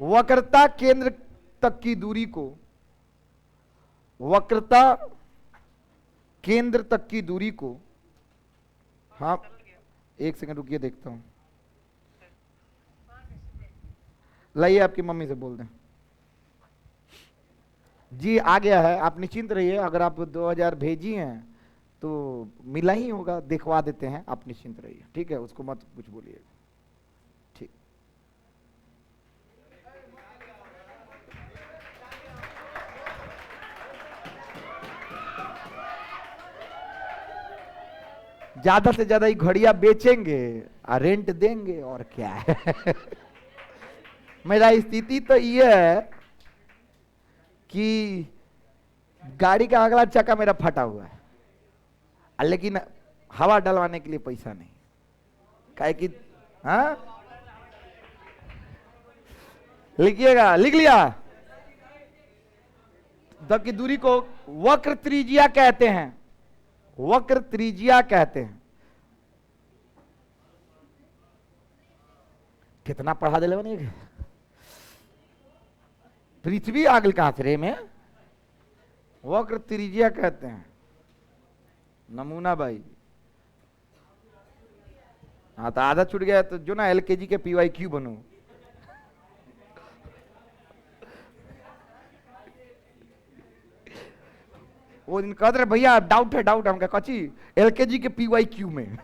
वक्रता केंद्र तक की दूरी को, वक्रता केंद्र तक की दूरी को, हाँ 1 सेकंड रुकिए देखता हूं, लाइए आपकी मम्मी से बोल दें। जी आ गया है, आप निश्चिंत रहिए, अगर आप 2000 भेजी हैं तो मिला ही होगा, दिखवा देते हैं, आप निश्चिंत रहिए, ठीक है, उसको मत कुछ बोलिए, ठीक। ज्यादा से ज्यादा ये घड़ियां बेचेंगे और रेंट देंगे, और क्या है। मेरा स्थिति तो ये है कि गाड़ी का अगला चक्का मेरा फटा हुआ है, लेकिन हवा डलवाने के लिए पैसा नहीं, काहे कि हाँ लिखिएगा, लिख लिया। तक की दूरी को वक्र त्रिज्या कहते हैं, वक्र त्रिज्या कहते हैं। कितना पढ़ा दिले बने, पृथ्वी आगल कहां से रे में, वक्र त्रिज्या कहते हैं। नमूना भाई, हाँ तो आधा छूट गया तो जो ना एलकेजी के पीवाई क्यू बनो। वो दिन कहते रहे भैया डाउट है, डाउट है, हम कहा कची एलकेजी के पीवाई क्यू में।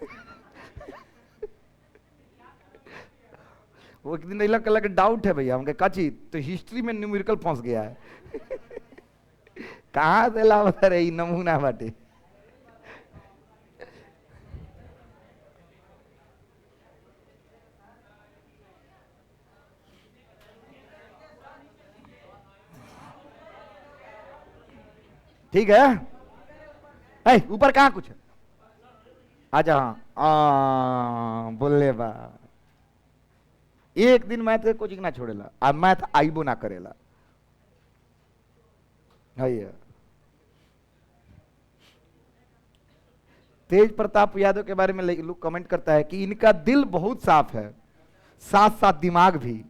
वो एक दिन अलग अलग डाउट है भैया, हम कहा कची तो हिस्ट्री में न्यूमेरिकल फंस गया है। कहाँ से ला बता रही नमूना बाटे। ठीक है, ऊपर कहाँ कुछ है? आजा, हाँ बोले बा एक दिन मैथ कोचिंग ना छोड़ेला, अब मैथ आईबो ना करेला। भैया तेज प्रताप यादव के बारे में लोग कमेंट करता है कि इनका दिल बहुत साफ है, साथ साथ दिमाग भी।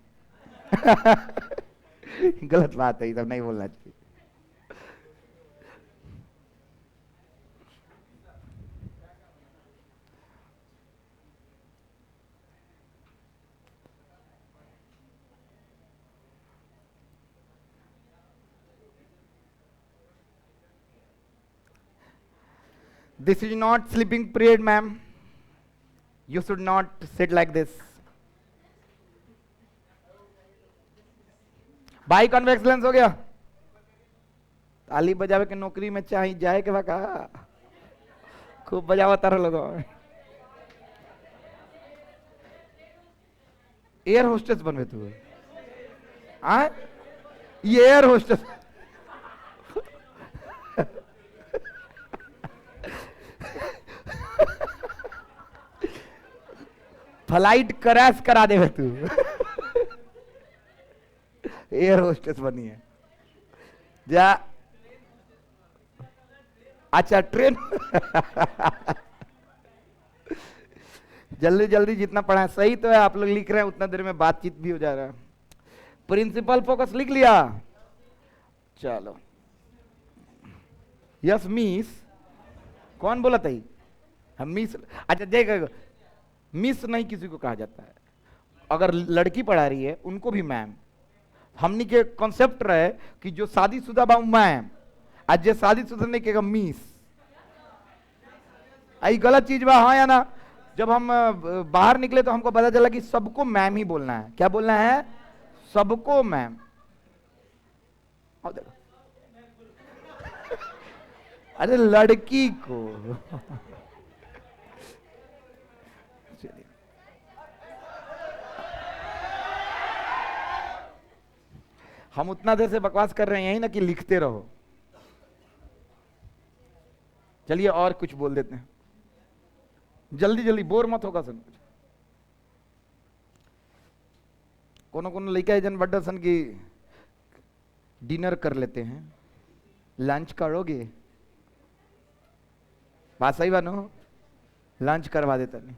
गलत बात है, ये सब नहीं बोलना चाहिए। This is not sleeping period, ma'am. You should not sit like this. Bi convex lens हो गया। ताली बजावे के नौकरी में चाहिए जाए के बाका खूब बजावा तारा लोगों। एयर होस्टेस बनवे तू? हाँ, ये एयर होस्टेस। फ्लाइट क्रैश करा दे तू। एयर होस्टेस बनी है जा। अच्छा ट्रेन। जल्दी जल्दी जितना पढ़ा है सही तो है, आप लोग लिख रहे हैं उतना देर में बातचीत भी हो जा रहा है। प्रिंसिपल फोकस लिख लिया? चलो यस मिस। कौन बोला था? हम मिस। अच्छा देख, मिस नहीं किसी को कहा जाता है, अगर लड़की पढ़ा रही है उनको भी मैम। हमनी के कॉन्सेप्ट रहे कि जो शादीशुदा बा मैम, आज जो शादीशुदा नहीं कहेगा मिस। आई गलत चीज बा, हाँ या ना? जब हम बाहर निकले तो हमको पता चला कि सबको मैम ही बोलना है। क्या बोलना है? सबको मैम। देखो अरे लड़की को। हम उतना देर से बकवास कर रहे हैं यही ना कि लिखते रहो। चलिए और कुछ बोल देते हैं, जल्दी जल्दी, बोर मत होगा सन। कुछ कोनो कोनो लड़का जन बड्डा सन की डिनर कर लेते हैं, लंच करोगे? बात सही बानो, लंच करवा देता नहीं।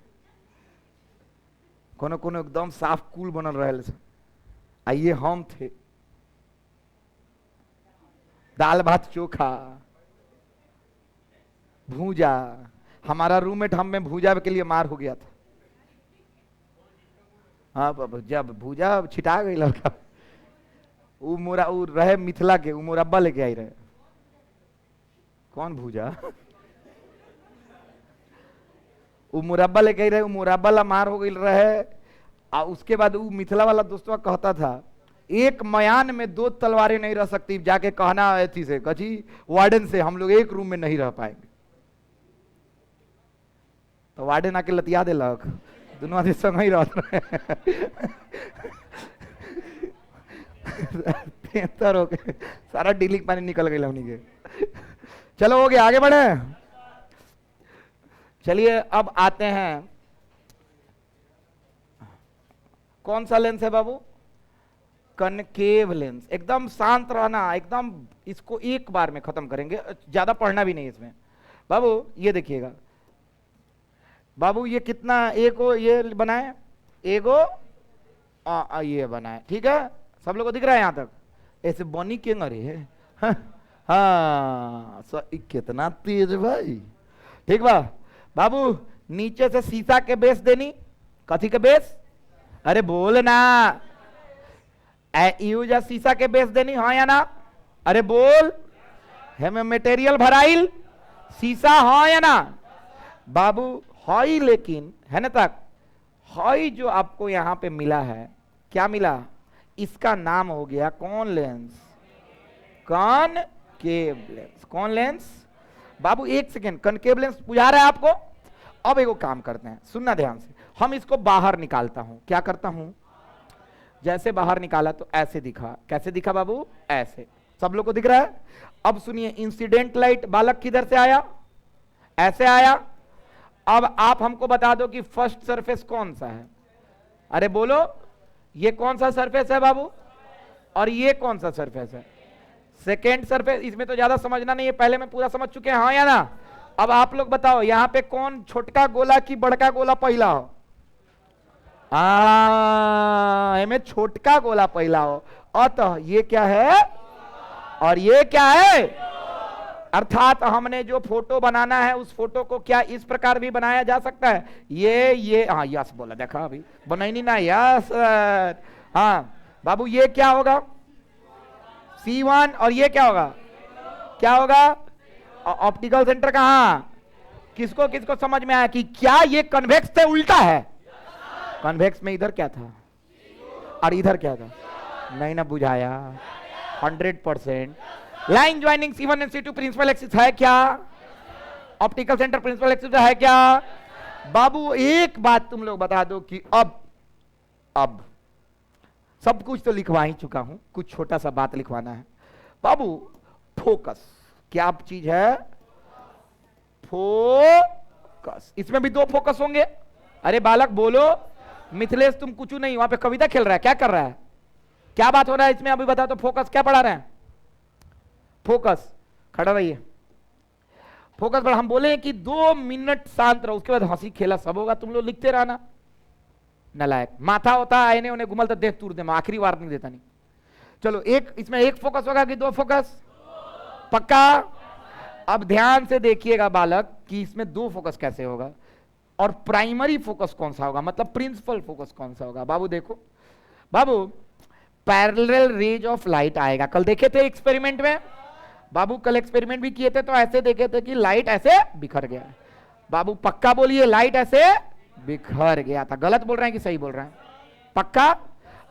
कोनो कोनो एकदम साफ कूल बनल रहे। आइए हम थे दाल भात चोखा भूजा। हमारा रूममेट हम में भूजा के लिए मार हो गया था। हाँ जब भूजा छिटा गई लड़का, वो मोरा वो रहे मिथिला के, वो मुरब्बा लेके आई रहे। कौन भूजा? वो मुरब्बा लेके आई रहे, वो मुरब्बा ला मार हो गई रहे। और उसके बाद वो मिथिला वाला दोस्तवा कहता था एक मयान में दो तलवारें नहीं रह सकती, जाके कहना थी से कची वार्डन से हम लोग एक रूम में नहीं रह पाएंगे। तो वार्डन आके लतिया दे लग, दोनों आदमी संग ही रहते हो के सारा डीलिंग पानी निकल गई हमनी के। चलो हो गया, आगे बढ़े। चलिए अब आते हैं, कौन सा लेंस है बाबू? Concave lens. एकदम शांत रहना, एकदम इसको एक बार में खत्म करेंगे, ज्यादा पढ़ना भी नहीं इसमें। बाबू ये देखिएगा, बाबू ये कितना एगो ये बनाए, एगो ये बनाए, ठीक है? सब लोग को दिख रहा है यहां तक? ऐसे बनी के नरे है। हाँ कितना तेज भाई। ठीक बा बाबू, नीचे से शीशा के बेस देनी, कथी के बेस, अरे बोल ना, यूज शीशा के बेस देनी, हाँ या ना, अरे बोल, है में मटेरियल भराइल शीशा, हाँ या ना बाबू, हई लेकिन है ना तक, हई जो आपको यहां पे मिला है, क्या मिला, इसका नाम हो गया कौन लेंस, कॉनकेव लेंस। कौन लेंस बाबू, एक सेकेंड, कॉनकेव लेंस बुझा रहा है आपको। अब एगो काम करते हैं, सुनना ध्यान से, हम इसको बाहर निकालता हूं, क्या करता हूं, जैसे बाहर निकाला तो ऐसे दिखा, कैसे दिखा बाबू, ऐसे, सब लोग को दिख रहा है। अब सुनिए, इंसिडेंट लाइट बालक किधर से आया, ऐसे आया। अब आप हमको बता दो कि फर्स्ट सरफेस कौन सा है, अरे बोलो, ये कौन सा सरफेस है बाबू, और ये कौन सा सरफेस है, सेकेंड सरफेस। इसमें तो ज्यादा समझना नहीं है, पहले में पूरा समझ चुके हैं, हाँ या ना। अब आप लोग बताओ, यहां पे कौन छोटका गोला की बड़का गोला पहला हो, में छोटका गोला पहला हो, अतः ये क्या है और ये क्या है, अर्थात हमने जो फोटो बनाना है उस फोटो को क्या इस प्रकार भी बनाया जा सकता है, ये हाँ यस बोला, देखा अभी बनाई ना, यस हाँ बाबू, ये क्या होगा C1, और ये क्या होगा, क्या होगा, ऑप्टिकल सेंटर कहां, किसको किसको समझ में आया कि क्या ये कन्वेक्स से उल्टा है, कन्वेक्स में इधर क्या था और इधर क्या था, नहीं ना बुझाया, 100%। Line joining C1 and C2 principal axis है क्या, ऑप्टिकल सेंटर प्रिंसिपल एक्सिस है क्या बाबू। एक बात तुम लोग बता दो कि अब सब कुछ तो लिखवा ही चुका हूं, कुछ छोटा सा बात लिखवाना है बाबू। फोकस क्या चीज है, फोकस, इसमें भी दो फोकस होंगे, अरे बालक बोलो, मिथिलेश तुम कुछ नहीं, वहां पे कविता खेल रहा है, क्या कर रहा है, क्या बात हो रहा है इसमें, अभी बताओ तो, फोकस क्या पढ़ा रहे हैं, फोकस, खड़ा रहिए, फोकस पर हम बोले कि 2 मिनट शांत रहो, उसके बाद हंसी खेला सब होगा, तुम लोग लिखते रहना, नलायक माथा होता है, आईने उन्हें घुमल तो देख तूर दे, मैं आखिरी बार नहीं देता नहीं। चलो एक, इसमें एक फोकस होगा कि 2 फोकस, पक्का। अब ध्यान से देखिएगा बालक कि इसमें 2 फोकस कैसे होगा, और प्राइमरी फोकस कौन सा होगा, मतलब प्रिंसिपल फोकस कौन सा होगा बाबू। देखो बाबू, पैरेलल रेज ऑफ लाइट आएगा, कल देखे थे एक्सपेरिमेंट में बाबू, कल एक्सपेरिमेंट भी किए थे, तो ऐसे देखे थे कि लाइट ऐसे बिखर गया बाबू, पक्का बोलिए, लाइट ऐसे बिखर गया था, गलत बोल रहे हैं कि सही बोल रहे हैं, पक्का।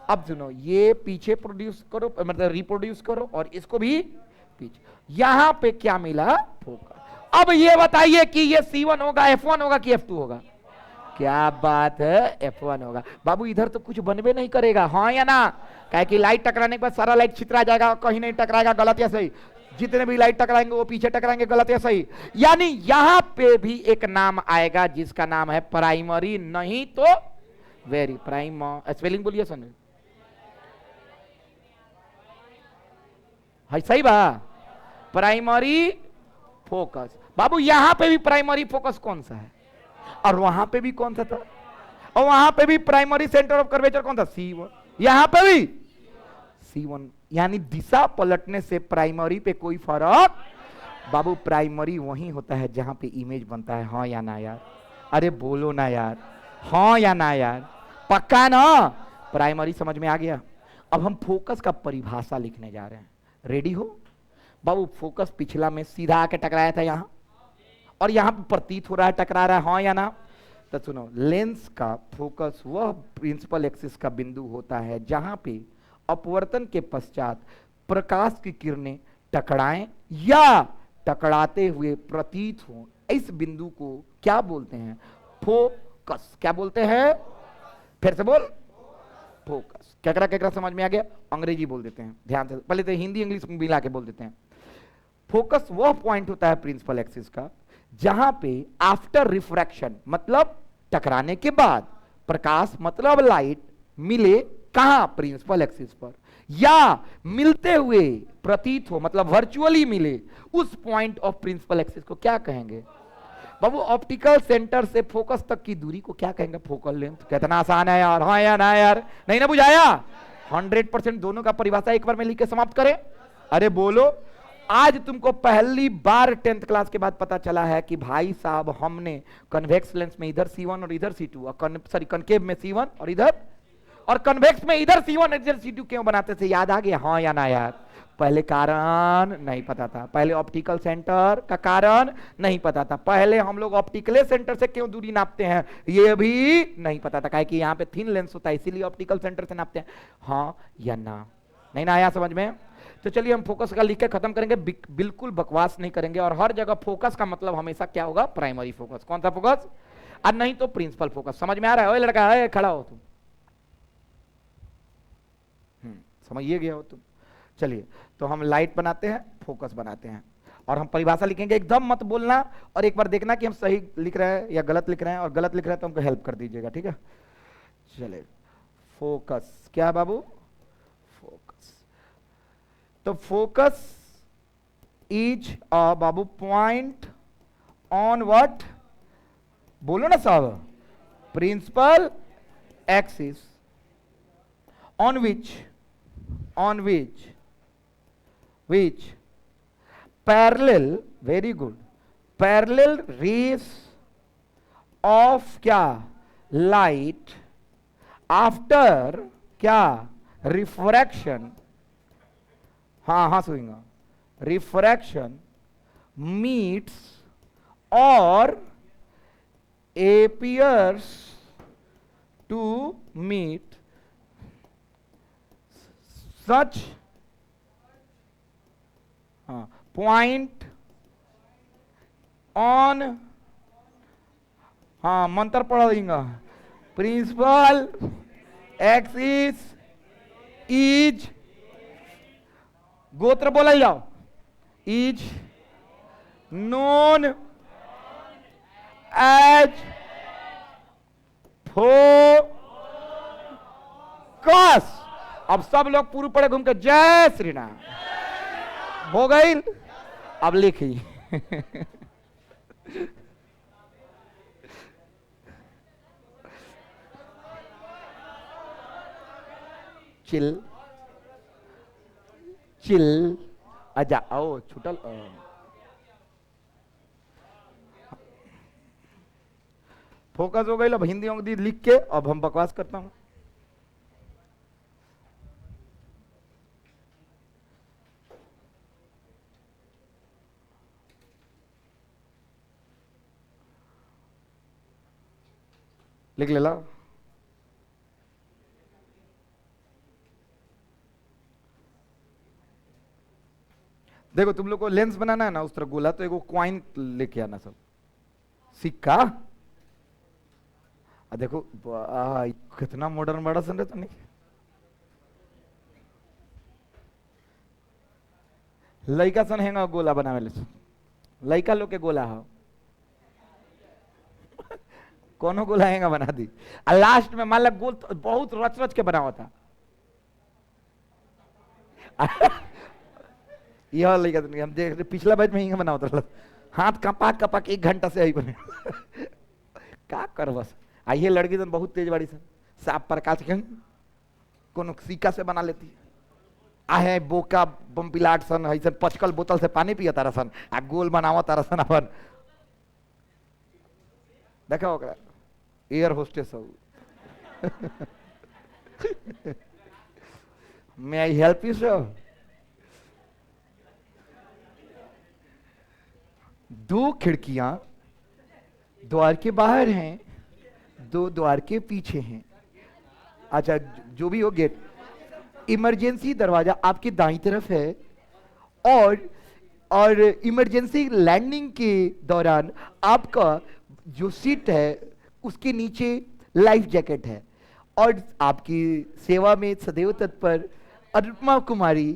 अब सुनो, ये पीछे प्रोड्यूस करो, मतलब रिप्रोड्यूस करो, और इसको भी पीछे, यहां पे क्या मिला, फोकस। अब ये बताइए कि ये C1 होगा, F1 होगा कि F2 होगा, क्या बात है, F1 होगा बाबू। इधर तो कुछ बनबे नहीं करेगा, हाँ या ना, क्या कि लाइट टकराने के बाद सारा लाइट छितरा जाएगा, कहीं नहीं टकराएगा, गलत या सही, जितने भी लाइट टकराएंगे वो पीछे टकराएंगे, गलत या सही। यानी यहां पे भी एक नाम आएगा जिसका नाम है प्राइमरी, नहीं तो वेरी प्राइम, स्पेलिंग बोलिए सुन, है सही बा, प्राइमरी फोकस बाबू। यहां पे भी प्राइमरी फोकस कौन सा है, और वहां पे भी कौन सा था, और वहां पे भी प्राइमरी सेंटर ऑफ कर्वेचर कौन था, C1, यहां पे भी C1, यानी दिशा पलटने से प्राइमरी पे कोई फर्क बाबू, प्राइमरी वही होता है जहां पे इमेज बनता है, हाँ या ना यार, अरे बोलो ना यार, हाँ या ना यार, पक्का ना, प्राइमरी समझ में आ गया। अब हम फोकस का परिभाषा लिखने जा रहे हैं, रेडी हो बाबू। फोकस पिछला में सीधा आके टकराया था यहां, और यहां पर प्रतीत हो रहा है टकरा रहा है, हाँ या ना। तो सुनो, लेंस का फोकस वह प्रिंसिपल एक्सिस का बिंदु होता है जहां पे अपवर्तन के पश्चात प्रकाश की किरणें टकराएं या टकराते हुए प्रतीत हो, इस बिंदु को क्या बोलते हैं, फोकस। क्या बोलते हैं, फिर से बोल, फोकस। केकरा समझ में आ गया, अंग्रेजी बोल देते हैं, ध्यान से, पहले तो हिंदी इंग्लिश मिला के बोल देते हैं। फोकस वह पॉइंट होता है प्रिंसिपल एक्सिस का जहां पे आफ्टर रिफ्रैक्शन, मतलब टकराने के बाद, प्रकाश मतलब लाइट मिले कहां, प्रिंसिपल एक्सिस पर, या मिलते हुए प्रतीत हो, मतलब वर्चुअली मिले, उस पॉइंट ऑफ प्रिंसिपल एक्सिस को क्या कहेंगे बाबू। ऑप्टिकल सेंटर से फोकस तक की दूरी को क्या कहेंगे, फोकल लेंथ। कितना आसान है यार, हाँ या ना यार, नहीं ना बुझाया, 100%। दोनों का परिभाषा एक बार में लिख के समाप्त करें, अरे बोलो, आज तुमको पहली बार 10th क्लास के बाद पता चला है कि भाई साहब हमने कन्वेक्स लेंस में इधर C1 और इधर C2 और सॉरी कनकेव में C1 और इधर, और कन्वेक्स में इधर C1 इधर C2 क्यों बनाते थे? याद आ गया? हाँ या ना यार? पहले कारण नहीं पता था, पहले ऑप्टिकल सेंटर का कारण नहीं पता था, पहले हम लोग ऑप्टिकल सेंटर से क्यों दूरी नापते हैं ये भी नहीं पता था, काहे कि यहाँ पे थिन लेंस होता है इसीलिए ऑप्टिकल सेंटर से नापते हैं। हाँ या ना? नहीं ना आया समझ में? तो चलिए हम फोकस का लिख के खत्म करेंगे, बिल्कुल बकवास नहीं करेंगे, और हर जगह फोकस का मतलब हमेशा क्या होगा? Primary focus. कौन सा फोकस? और नहीं तो प्रिंसिपल फोकस। समझ में आ रहा है? ओए लड़का है खड़ा हो तुम, समझिए गया हो तुम। चलिए तो हम लाइट बनाते हैं, फोकस बनाते हैं, और हम परिभाषा लिखेंगे। एकदम मत बोलना और एक बार देखना कि हम सही लिख रहे हैं या गलत लिख रहे हैं, और गलत लिख रहे हैं तो हमको हेल्प कर दीजिएगा, ठीक है? चलिए फोकस क्या है बाबू? फोकस। तो फोकस इज अ बाबू पॉइंट ऑन व्हाट? बोलो ना साहब। Principal axis on which parallel, very good, parallel rays of क्या? light after क्या? refraction, हाँ सुनेगा, refraction meets or appears to meet such point on, हाँ मंत्र पढ़ा देंगे, प्रिंसिपल एक्सिस इज, गोत्र बोला जाओ, इज नोन एज फोकस। अब सब लोग पूर्व पड़े घूम के जय श्री राम हो गई। अब लिखिए चिल चिल आजा आओ छुटल। फोकस हो गई। अब हिंदी अंग्रेजी लिख के अब हम बकवास करता हूं। लिख ले ला। देखो तुम लोग को लेंस बनाना है ना उस तरह गोला, तो एगो क्वाइन लेके आना, सब सिक्का। देखो कितना मॉडर्न बड़ा सन तो नहीं। लड़का सन हैंगा गोला बनावे ले, लड़का लोग के गोला हो कोनो गोला हैंगा बना दी, और लास्ट में मान लो गोल तो बहुत रच रच के बना हुआ था। यह लड़का तो हम देख पिछला बैच में ही बना होता था, हाथ कपा कपा के 1 घंटा से आई बने। क्या कर बस। आइए लड़की तो बहुत तेज बाड़ी सन, साफ प्रकाश के कोनो सिक्का से बना लेती। आहे बोका बम्पिलाट सन ऐसा पचकल बोतल से पानी पिया तारा सन, आ गोल बनावा तारा सन अपन। देखा ओकरा एयर होस्टेस हो। मे आई हेल्प यू सर? 2 खिड़कियां द्वार के बाहर हैं, 2 द्वार के पीछे हैं। अच्छा जो भी हो गेट, इमरजेंसी दरवाजा आपकी दाईं तरफ है, और इमरजेंसी लैंडिंग के दौरान आपका जो सीट है उसके नीचे लाइफ जैकेट है। और आपकी सेवा में सदैव तत्पर अनुपमा कुमारी।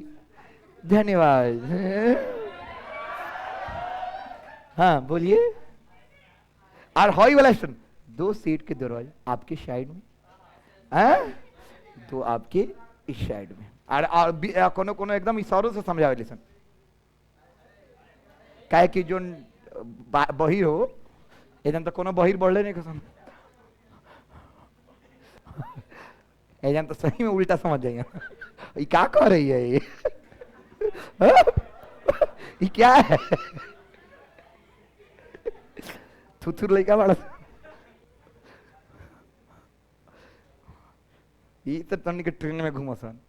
धन्यवाद। हाँ बोलिए। और हॉई वाला स्टैंड, 2 सीट के दरवाजे आपके साइड में, 2 आपके इस साइड में। और कोनो कोनो एकदम इशारों से समझावे लिसन, काहे कि जो बहिर हो एजन तो कोनो बहिर बढ़ले नहीं कसम, एजन तो सही में उल्टा समझ जाइए। ये क्या कह रही है ये? ये क्या है? थुथुर लड़का बड़ा ये तो तनी के ट्रेन में घूमो सन।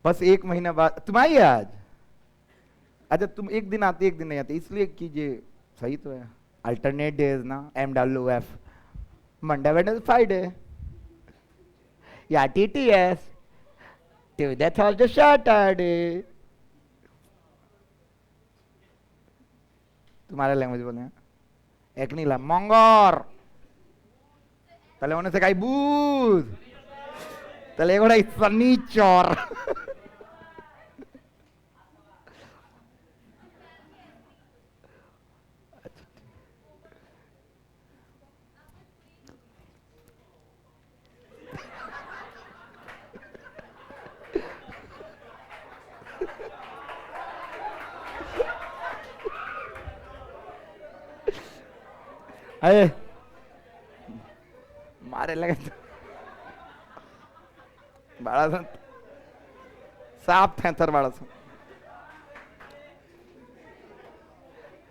बस एक महीना बाद तुम आई आज। अच्छा तुम एक दिन आते एक दिन नहीं आते, इसलिए कीजिए। सही तो है, अल्टरनेट डेज ना, MWF, मंडे वेडनेसडे फ्राइडे, या TTS, ट्यूसडे थर्सडे सैटरडे। तुम्हारा लैंग्वेज बोले एक नीला मंगोर तले होने से काई बूध तले गोड़ा शनिचर। अरे मारे लगे तो बड़ा सा साफ थैथर बड़ा सा।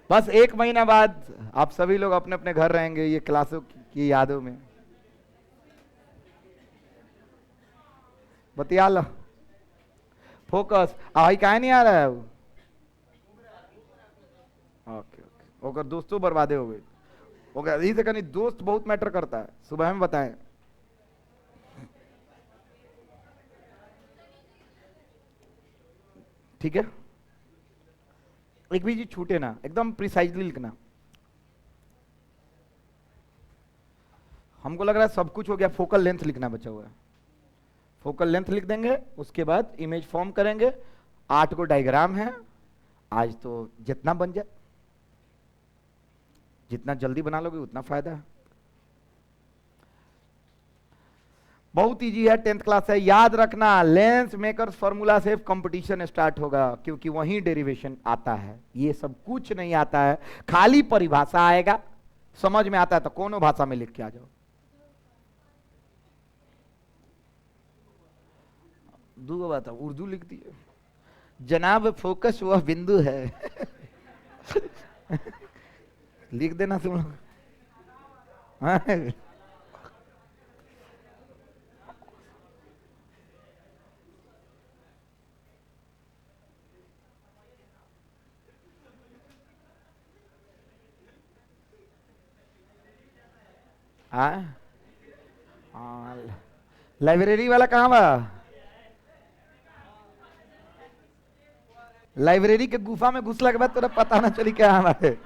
बस एक महीना बाद आप सभी लोग अपने अपने घर रहेंगे ये क्लासों की यादों में। बतिया लो, फोकस। आई काहे नहीं आ रहा है वो? ओके ओके, ओकर दोस्तों बर्बादे हो गए। ओके यही से कहीं दोस्त बहुत मैटर करता है, सुबह में बताएं। ठीक है, एक भी चीज छूटे ना, एकदम प्रिसाइजली लिखना। हमको लग रहा है सब कुछ हो गया, फोकल लेंथ लिखना बचा हुआ है। फोकल लेंथ लिख देंगे, उसके बाद इमेज फॉर्म करेंगे। 8 को डायग्राम है, आज तो जितना बन जाए, जितना जल्दी बना लोगे उतना फायदा है। बहुत इजी है, 10th क्लास है। याद रखना लेंस मेकर्स फॉर्मूला से कंपटीशन स्टार्ट होगा, क्योंकि वहीं डेरिवेशन आता है। ये सब कुछ नहीं आता है, खाली परिभाषा आएगा, समझ में आता है तो कोनो भाषा में लिख के आ जाओ। दो बात है, उर्दू लिख दिए जनाब, फोकस वह बिंदु है। लिख देना तुम लोग। लाइब्रेरी वाला कहाँ बा? लाइब्रेरी के गुफा में घुसला के बाद तोरा पता ना चली क्या हमारे।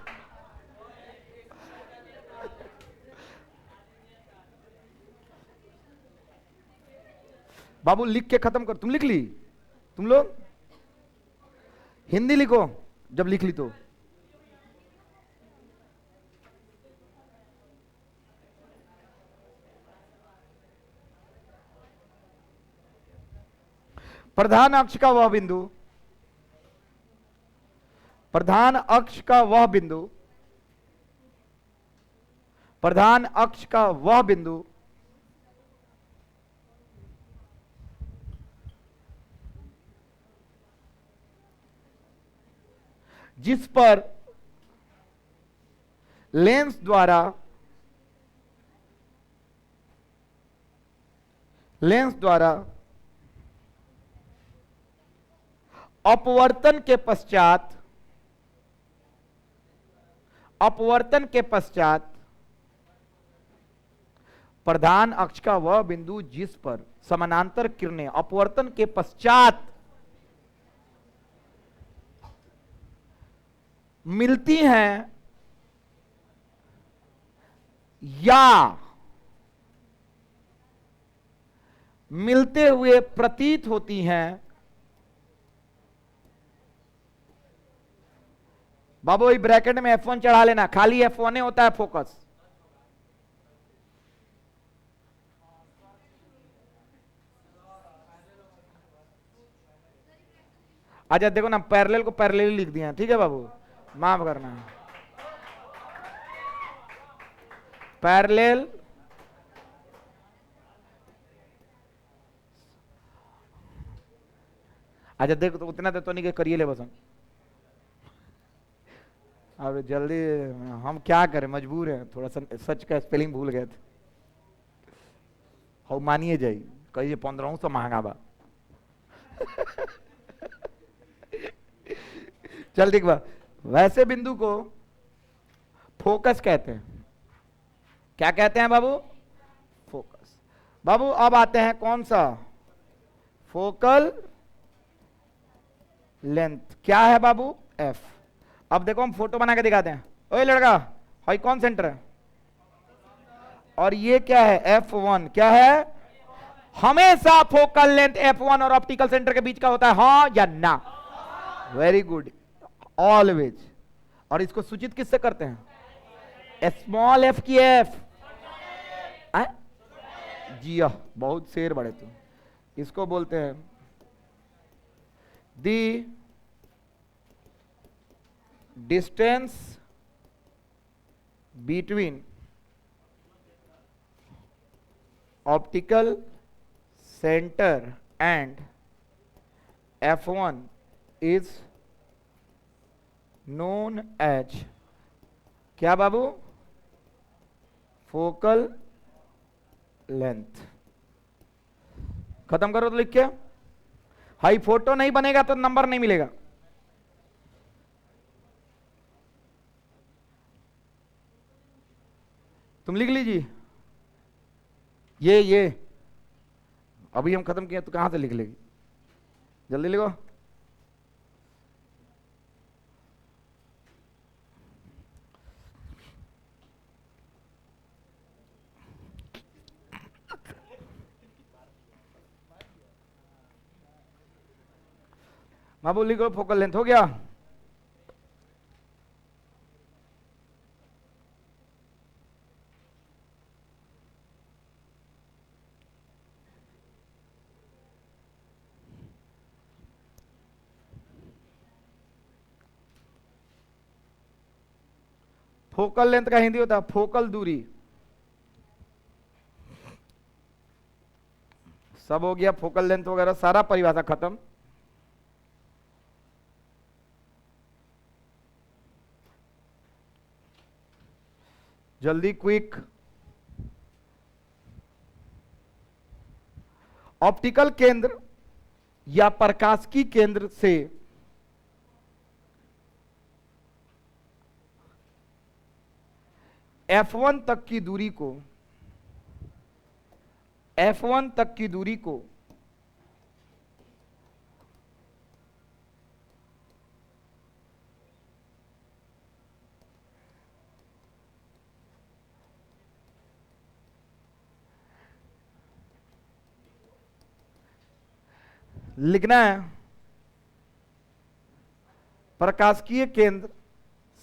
बाबू लिख के खत्म कर। तुम लिख ली? तुम लोग हिंदी लिखो जब लिख ली तो। प्रधान अक्ष का वह बिंदु, प्रधान अक्ष का वह बिंदु, प्रधान अक्ष का वह बिंदु जिस पर लेंस द्वारा अपवर्तन के पश्चात प्रधान अक्ष का वह बिंदु जिस पर समानांतर किरणें अपवर्तन के पश्चात मिलती हैं या मिलते हुए प्रतीत होती हैं। बाबू ये ब्रैकेट में F1 चढ़ा लेना, खाली F1 होता है फोकस। अच्छा देखो ना, पैरेलल को पैरेलल लिख दिया, ठीक है बाबू, माफ करना। पैरेलल अच्छा देखो तो उतना तो नहीं कि करिए ले बस अब जल्दी हम क्या करें मजबूर हैं थोड़ा सा सच का स्पेलिंग भूल गए थे हो मानिए जाई कहिए 1500 महंगा बा चल ठीक बा वैसे बिंदु को फोकस कहते हैं क्या कहते हैं बाबू फोकस बाबू अब आते हैं कौन सा फोकल लेंथ क्या है बाबू एफ अब देखो हम फोटो बना के दिखाते हैं ओए लड़का भाई कौन सेंटर है और ये क्या है F1 क्या है हमेशा फोकल लेंथ F1 और ऑप्टिकल सेंटर के बीच का होता है हाँ या ना वेरी गुड ऑलवेज और इसको सूचित किससे करते हैं स्मॉल f की f जी बहुत शेर बड़े तुम इसको बोलते हैं the distance between optical centre and F1 is known as क्या बाबू फोकल लेंथ खत्म करो तो लिख के हाई फोटो नहीं बनेगा तो नंबर नहीं मिलेगा तुम लिख लीजिए ये अभी हम खत्म किए तो कहां से लिख लेगी जल्दी लिखो बाबू लिखो फोकल लेंथ हो गया फोकल लेंथ का हिंदी होता है फोकल दूरी सब हो गया फोकल लेंथ वगैरह सारा परिभाषा खत्म जल्दी क्विक ऑप्टिकल केंद्र या प्रकाशिकी केंद्र से F1 तक की दूरी को F1 तक की दूरी को लिखना है प्रकाशिकीय केंद्र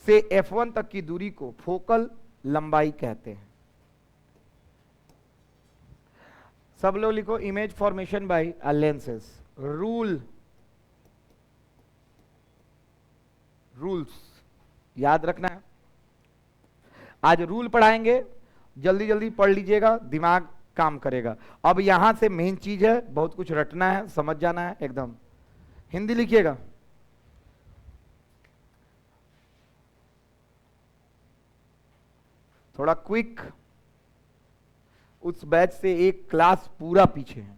से F1 तक की दूरी को फोकल लंबाई कहते हैं सब लोग लिखो image formation by lenses rules याद रखना है आज रूल पढ़ाएंगे जल्दी जल्दी पढ़ लीजिएगा दिमाग काम करेगा अब यहां से मेन चीज है बहुत कुछ रटना है समझ जाना है एकदम हिंदी लिखिएगा थोड़ा क्विक उस बैच से एक क्लास पूरा पीछे है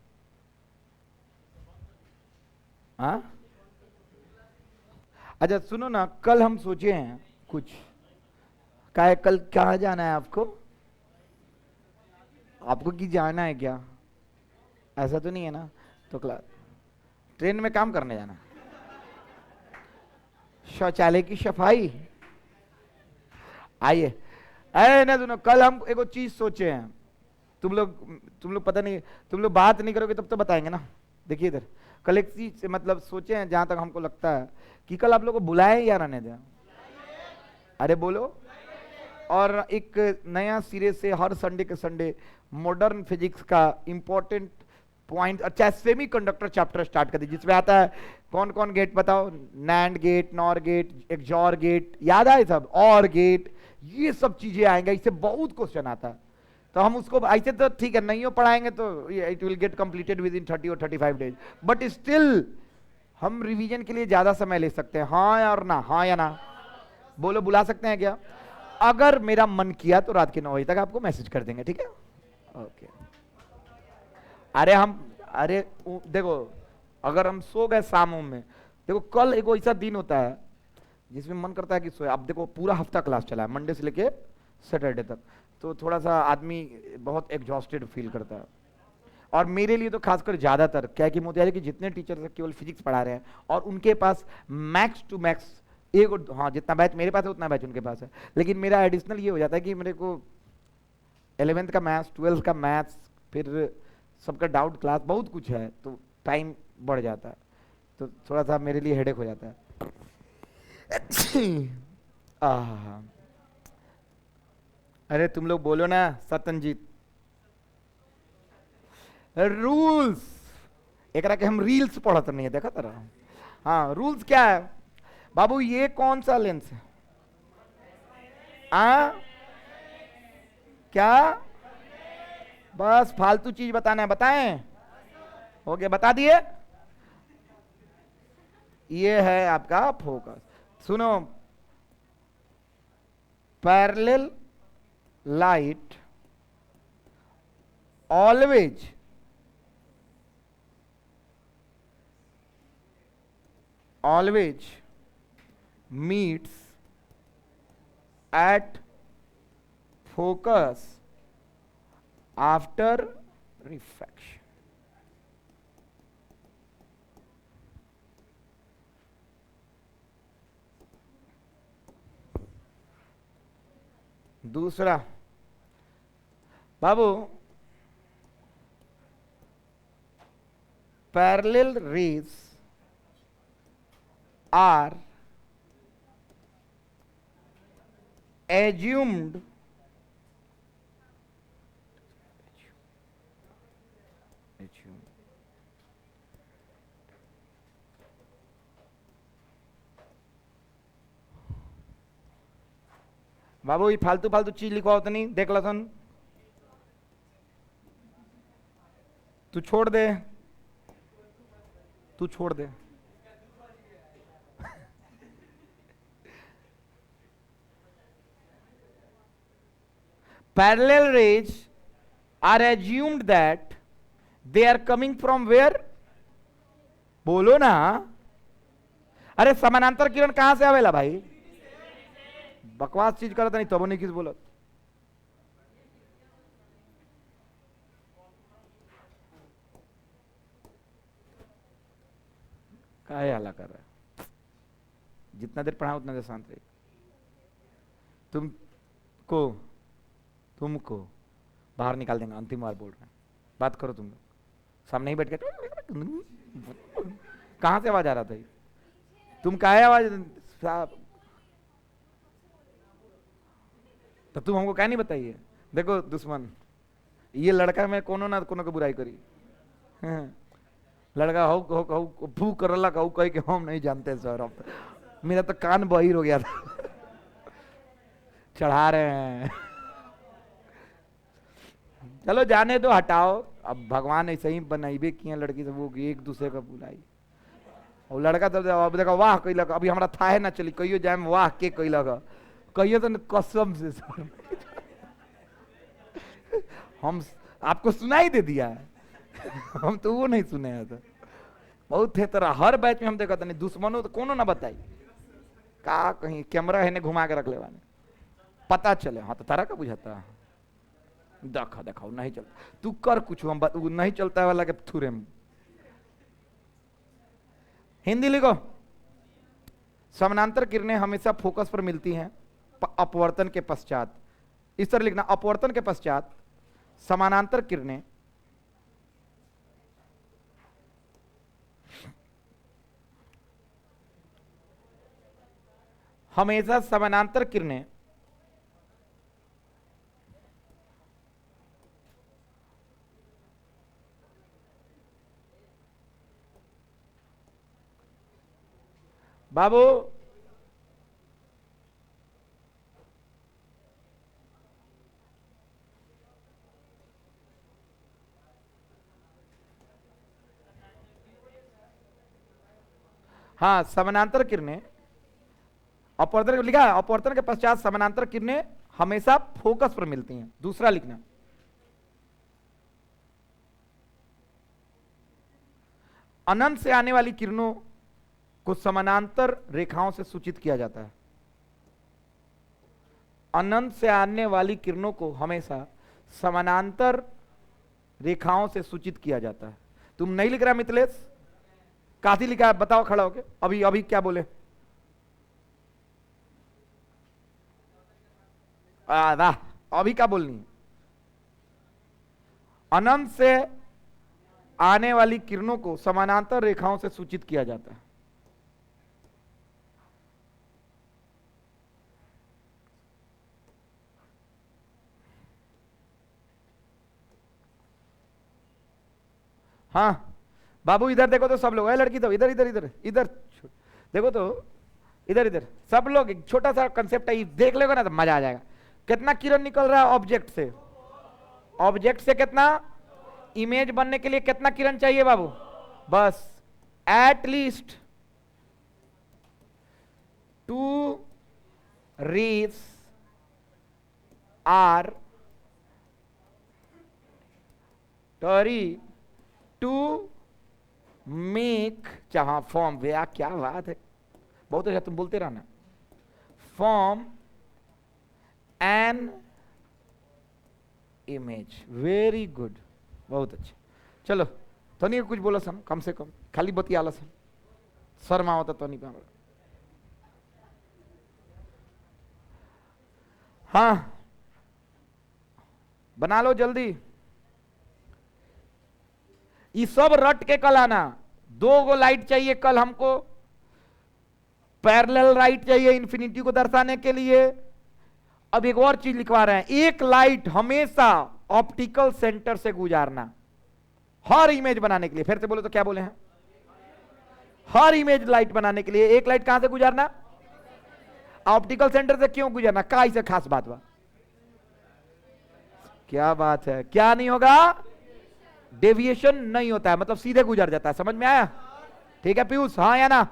अच्छा सुनो ना कल हम सोचे हैं कुछ क्या कल कहाँ जाना है आपको आपको की जाना है क्या ऐसा तो नहीं है ना तो क्लास ट्रेन में काम करने जाना शौचालय की सफाई आइए अरे ना सुनो कल हम एक चीज सोचे हैं तुम लोग पता नहीं तुम लोग बात नहीं करोगे तब तो बताएंगे ना देखिए इधर कल एक चीज मतलब सोचे हैं जहां तक हमको लगता है कि कल आप लोग को बुलाएं या रहने दें अरे बोलो और एक नया सिरे से हर संडे के संडे मॉडर्न फिजिक्स का इंपॉर्टेंट पॉइंट अच्छा सेमी कंडक्टर चैप्टर स्टार्ट कर दी जिसमें आता है कौन कौन गेट बताओ NAND gate NOR gate XOR gate याद आए सब और गेट ये सब चीजें आएंगे, इससे बहुत क्वेश्चन आता है। तो हम उसको ऐसे तो ठीक है, नहीं हो पढ़ाएंगे तो it will get completed with in 30 और 35 डेज, बट स्टिल हम रिवीजन के लिए ज्यादा समय ले सकते हैं। हाँ और ना, हाँ या ना बोलो, बुला सकते हैं क्या? अगर मेरा मन किया तो रात के 9 बजे तक आपको मैसेज कर देंगे, ठीक है? ओके। अरे हम, अरे देखो, अगर हम सो गए शामों में, देखो कल एक ऐसा दिन होता है जिसमें मन करता है कि सोए। अब देखो पूरा हफ्ता क्लास चला है, मंडे से लेके सैटरडे तक, तो थोड़ा सा आदमी बहुत एग्जॉस्टेड फील करता है। और मेरे लिए तो खासकर ज्यादातर क्या है कि मोतिहारी के जितने टीचर केवल फिजिक्स पढ़ा रहे हैं और उनके पास मैक्स टू मैक्स एक, हाँ जितना बैच मेरे पास है उतना बैच उनके पास है, लेकिन मेरा एडिशनल ये हो जाता है कि मेरे को 11th का मैथ्स, 12th का मैथ्स, फिर सबका डाउट क्लास, बहुत कुछ है, तो टाइम बढ़ जाता है, तो थोड़ा सा मेरे लिए हेडेक हो जाता है। आहा, अरे तुम लोग बोलो ना सतनजीत। रूल्स एक के हम रील्स पढ़त नहीं है, देखा तरह। हाँ रूल्स क्या है बाबू, ये कौन सा लेंस है? आ क्या? बस फालतू चीज बताना है, बताएं? हो गया, बता दिए। ये है आपका फोकस। सुनो, parallel light always meets at focus after refraction. दूसरा बाबू, parallel rays are assumed बाबू ये फालतू फालतू चीज लिखवा होता नहीं, देख लसन, तू छोड़ दे, तू छोड़ दे। Parallel rays are assumed that they are coming from where? बोलो ना। अरे समानांतर किरण कहां से आवेला भाई? बकवास चीज करता नहीं, तब नहीं किस बोलत। काहे हल्ला कर रहा है? जितना देर पढ़ा उतना देर शांत रहे। तुमको बाहर निकाल देंगे, अंतिम बार बोल रहे हैं, बात करो तुम लोग सामने ही बैठ के। कहां से आवाज आ रहा था ये? तुम काहे आवाज, तो तुम हमको क्या नहीं बताइए? देखो दुश्मन, ये लड़का में कोनो ना कोनो को बुराई करी। लड़का हो भू करला कहू कही कि हम नहीं जानते सर, अब मेरा तो कान बहिर हो गया था। चढ़ा रहे हैं। चलो जाने दो, हटाओ। अब भगवान ऐसे ही बनाइबे किए लड़की से, वो एक दूसरे का बुलाई। और लड़का तो अब देखो वाह कही लगा, अभी हमारा था है ना, चली कहियो जाए वाह के कही लगा, कहियो तो कसम से सर। हम आपको सुनाई दे दिया है। हम तो वो नहीं सुने हैं, तो बहुत थे तरह हर बैच में हम देखा था नहीं, दुश्मनों तो कोनो ना बताई का, कहीं कैमरा है ने घुमा के रख ले वाने, पता चले। हाँ तो तारा का बुझाता है, देखा देखा नहीं चलता, तू कर कुछ, हम नहीं चलता वाला के थूरे में। हिंदी लिखो। समानांतर किरणें हमेशा फोकस पर मिलती हैं अपवर्तन के पश्चात। इस तरह लिखना, अपवर्तन के पश्चात समानांतर किरणें हमेशा समानांतर किरणें बाबू हाँ, समानांतर किरणें, अपवर्तन लिखा है, अपवर्तन के पश्चात समानांतर किरणें हमेशा फोकस पर मिलती हैं। दूसरा लिखना, अनंत से आने वाली किरणों को समानांतर रेखाओं से सूचित किया जाता है। अनंत से आने वाली किरणों को हमेशा समानांतर रेखाओं से सूचित किया जाता है। तुम नहीं लिख रहा मिथिलेश? काथी लिखा है बताओ खड़ा होके, अभी अभी क्या बोले? वाह, अभी क्या बोलनी है? अनंत से आने वाली किरणों को समानांतर रेखाओं से सूचित किया जाता है। हाँ बाबू इधर देखो तो सब लोग, है लड़की तो इधर इधर इधर इधर देखो तो, इधर इधर सब लोग, एक छोटा सा कंसेप्ट है, देख लेगा ना तो मजा आ जाएगा। कितना किरण निकल रहा है ऑब्जेक्ट से? ऑब्जेक्ट से कितना? इमेज बनने के लिए कितना किरण चाहिए बाबू? बस at least 2 rays are necessary to make, जहां फॉर्म, भैया क्या बात है, बहुत अच्छा, तुम बोलते रहना, form an image. Very good, बहुत अच्छा। चलो तो नहीं कुछ बोला सन, कम से कम खाली बतियाला सन, शर्मा होता तो नहीं पा। हाँ बना लो जल्दी, ये सब रट के कल आना। 2 गो लाइट चाहिए कल हमको, पैरेलल लाइट चाहिए इंफिनिटी को दर्शाने के लिए। अब एक और चीज लिखवा रहे हैं, एक लाइट हमेशा ऑप्टिकल सेंटर से गुजारना हर इमेज बनाने के लिए। फिर से बोलो तो क्या बोले हैं? हर इमेज लाइट बनाने के लिए एक लाइट कहां से गुजारना? ऑप्टिकल सेंटर से। क्यों गुजरना? का इसे खास बात बा? क्या बात है? क्या नहीं होगा? डेविएशन नहीं होता है, मतलब सीधे गुजर जाता है। समझ में आया? ठीक है पीयूष, हाँ या ना?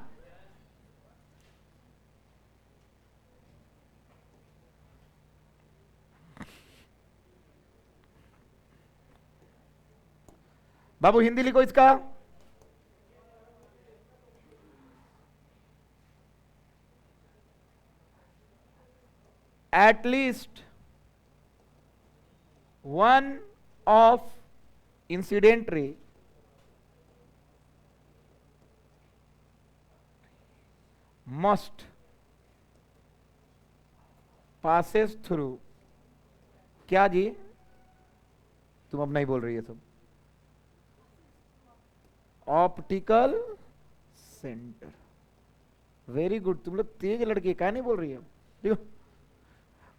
बाबू हिंदी लिखो इसका। At least one of incident ray must passes through, क्या जी? तुम अब नहीं बोल रही है सब। Optical centre. वेरी गुड, तुम लोग तेज लड़के, क्या नहीं बोल रही है? देखो,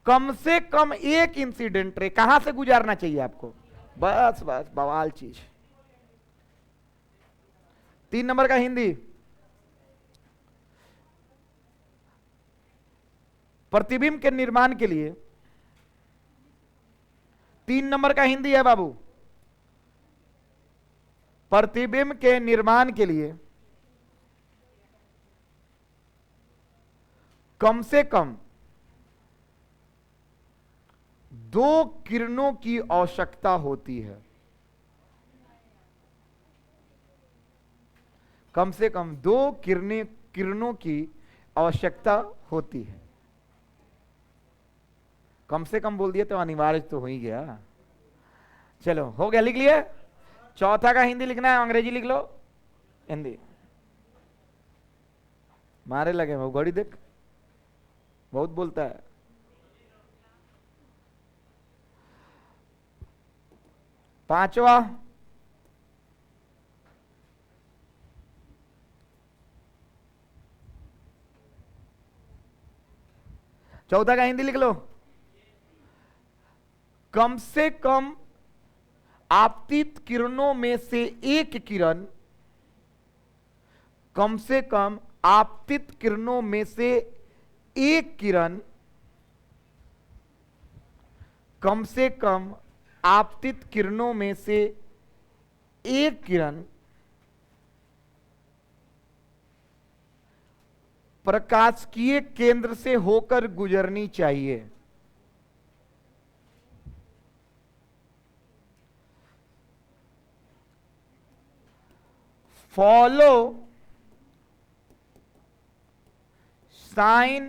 कम से कम एक इंसिडेंट रे कहां से गुजारना चाहिए आपको? बस बस बवाल चीज। 3 नंबर का हिंदी, प्रतिबिंब के निर्माण के लिए 3 नंबर का हिंदी है बाबू। प्रतिबिंब के निर्माण के लिए कम से कम 2 किरणों की आवश्यकता होती है। कम से कम 2 किरणों की आवश्यकता होती है। कम से कम बोल दिया तो अनिवार्य तो हो ही गया। चलो हो गया, लिख लिए। चौथा का हिंदी लिखना है, अंग्रेजी लिख लो। हिंदी मारे लगे वो घड़ी देख, बहुत बोलता है। पांचवा, चौथा का हिंदी लिख लो। कम से कम आपतित किरणों में से एक किरण, कम से कम आपतित किरणों में से एक किरण, कम से कम आपतित किरणों में से एक किरण प्रकाशिकीय केंद्र से होकर गुजरनी चाहिए। Follow sign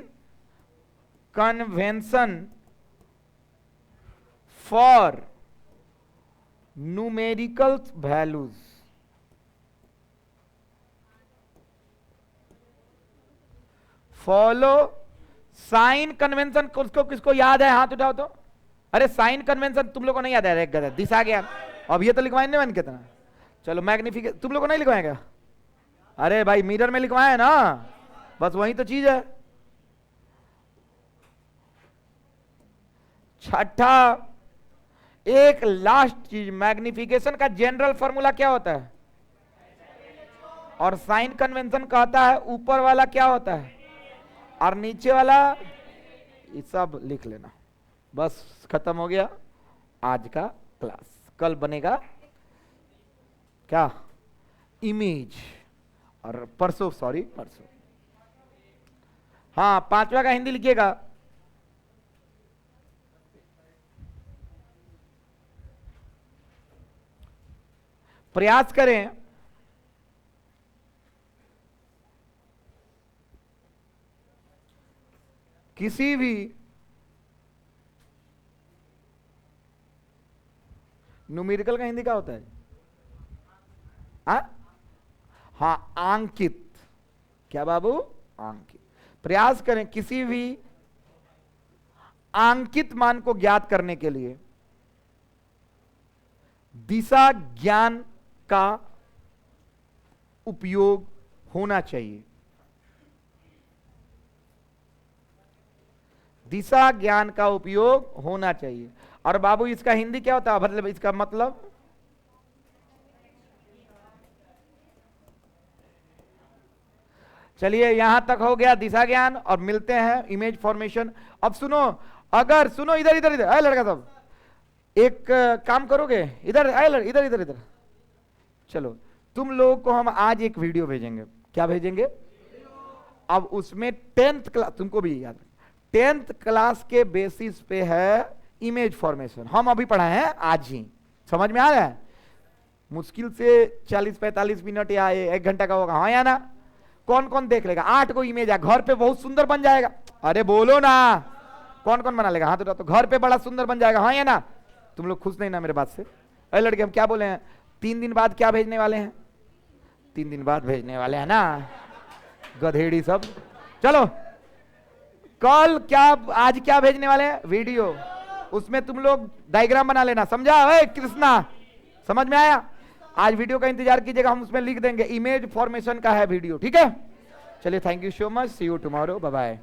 convention for numerical values. Follow sign convention, किसको याद है हाथ उठाओ तो। अरे साइन कन्वेंशन तुम लोग को नहीं याद है, एक गलत दिशा ज्ञान। अब ये तो लिखवाएंगे मैंने कितना। चलो मैग्निफिकेशन तुम लोग को नहीं लिखवाएगा। अरे भाई मिरर में लिखवाए ना, बस वही तो चीज है। छठा एक लास्ट चीज, मैग्निफिकेशन का जनरल फॉर्मूला क्या होता है, और साइन कन्वेंशन कहता है ऊपर वाला क्या होता है और नीचे वाला, ये सब लिख लेना। बस खत्म हो गया आज का क्लास। कल बनेगा क्या, इमेज, और परसों परसों हाँ 5वां का हिंदी लिखिएगा। प्रयास करें किसी भी न्यूमेरिकल का हिंदी क्या होता है, हाँ आंकित। क्या बाबू, आंकित। प्रयास करें किसी भी आंकित मान को ज्ञात करने के लिए दिशा ज्ञान का उपयोग होना चाहिए। दिशा ज्ञान का उपयोग होना चाहिए। और बाबू इसका हिंदी क्या होता है, मतलब इसका मतलब, चलिए यहां तक हो गया दिशा ज्ञान, और मिलते हैं इमेज फॉर्मेशन। अब सुनो, अगर सुनो, इधर इधर इधर, लड़का सब एक काम करोगे, इधर इधर इधर इधर। चलो तुम लोगों को हम आज एक वीडियो भेजेंगे। क्या भेजेंगे, अब उसमें 10th क्लास, तुमको भी याद, 10th क्लास के बेसिस पे है इमेज फॉर्मेशन। हम अभी पढ़ाए हैं आज ही, समझ में आ रहा है। मुश्किल से 40-45 मिनट या 1 घंटा का होगा, हाँ या ना। कौन कौन देख लेगा, 8 को इमेज है, घर पे बहुत सुंदर बन जाएगा। अरे बोलो ना, कौन कौन बना लेगा हाथ उठा तो, घर पे बड़ा सुंदर बन जाएगा, हाँ या ना। तुम लोग खुश नहीं ना मेरे बात से। अरे लड़के हम क्या बोले हैं, 3 दिन बाद क्या भेजने वाले हैं, 3 दिन बाद भेजने वाले हैं ना, गधेड़ी सब। चलो कल क्या, आज क्या भेजने वाले हैं, वीडियो। उसमें तुम लोग डायग्राम बना लेना, समझा। ओए कृष्णा, समझ में आया। आज वीडियो का इंतजार कीजिएगा, हम उसमें लिख देंगे इमेज फॉर्मेशन का है वीडियो, ठीक है। चलिए thank you so much, see you tomorrow, bye bye.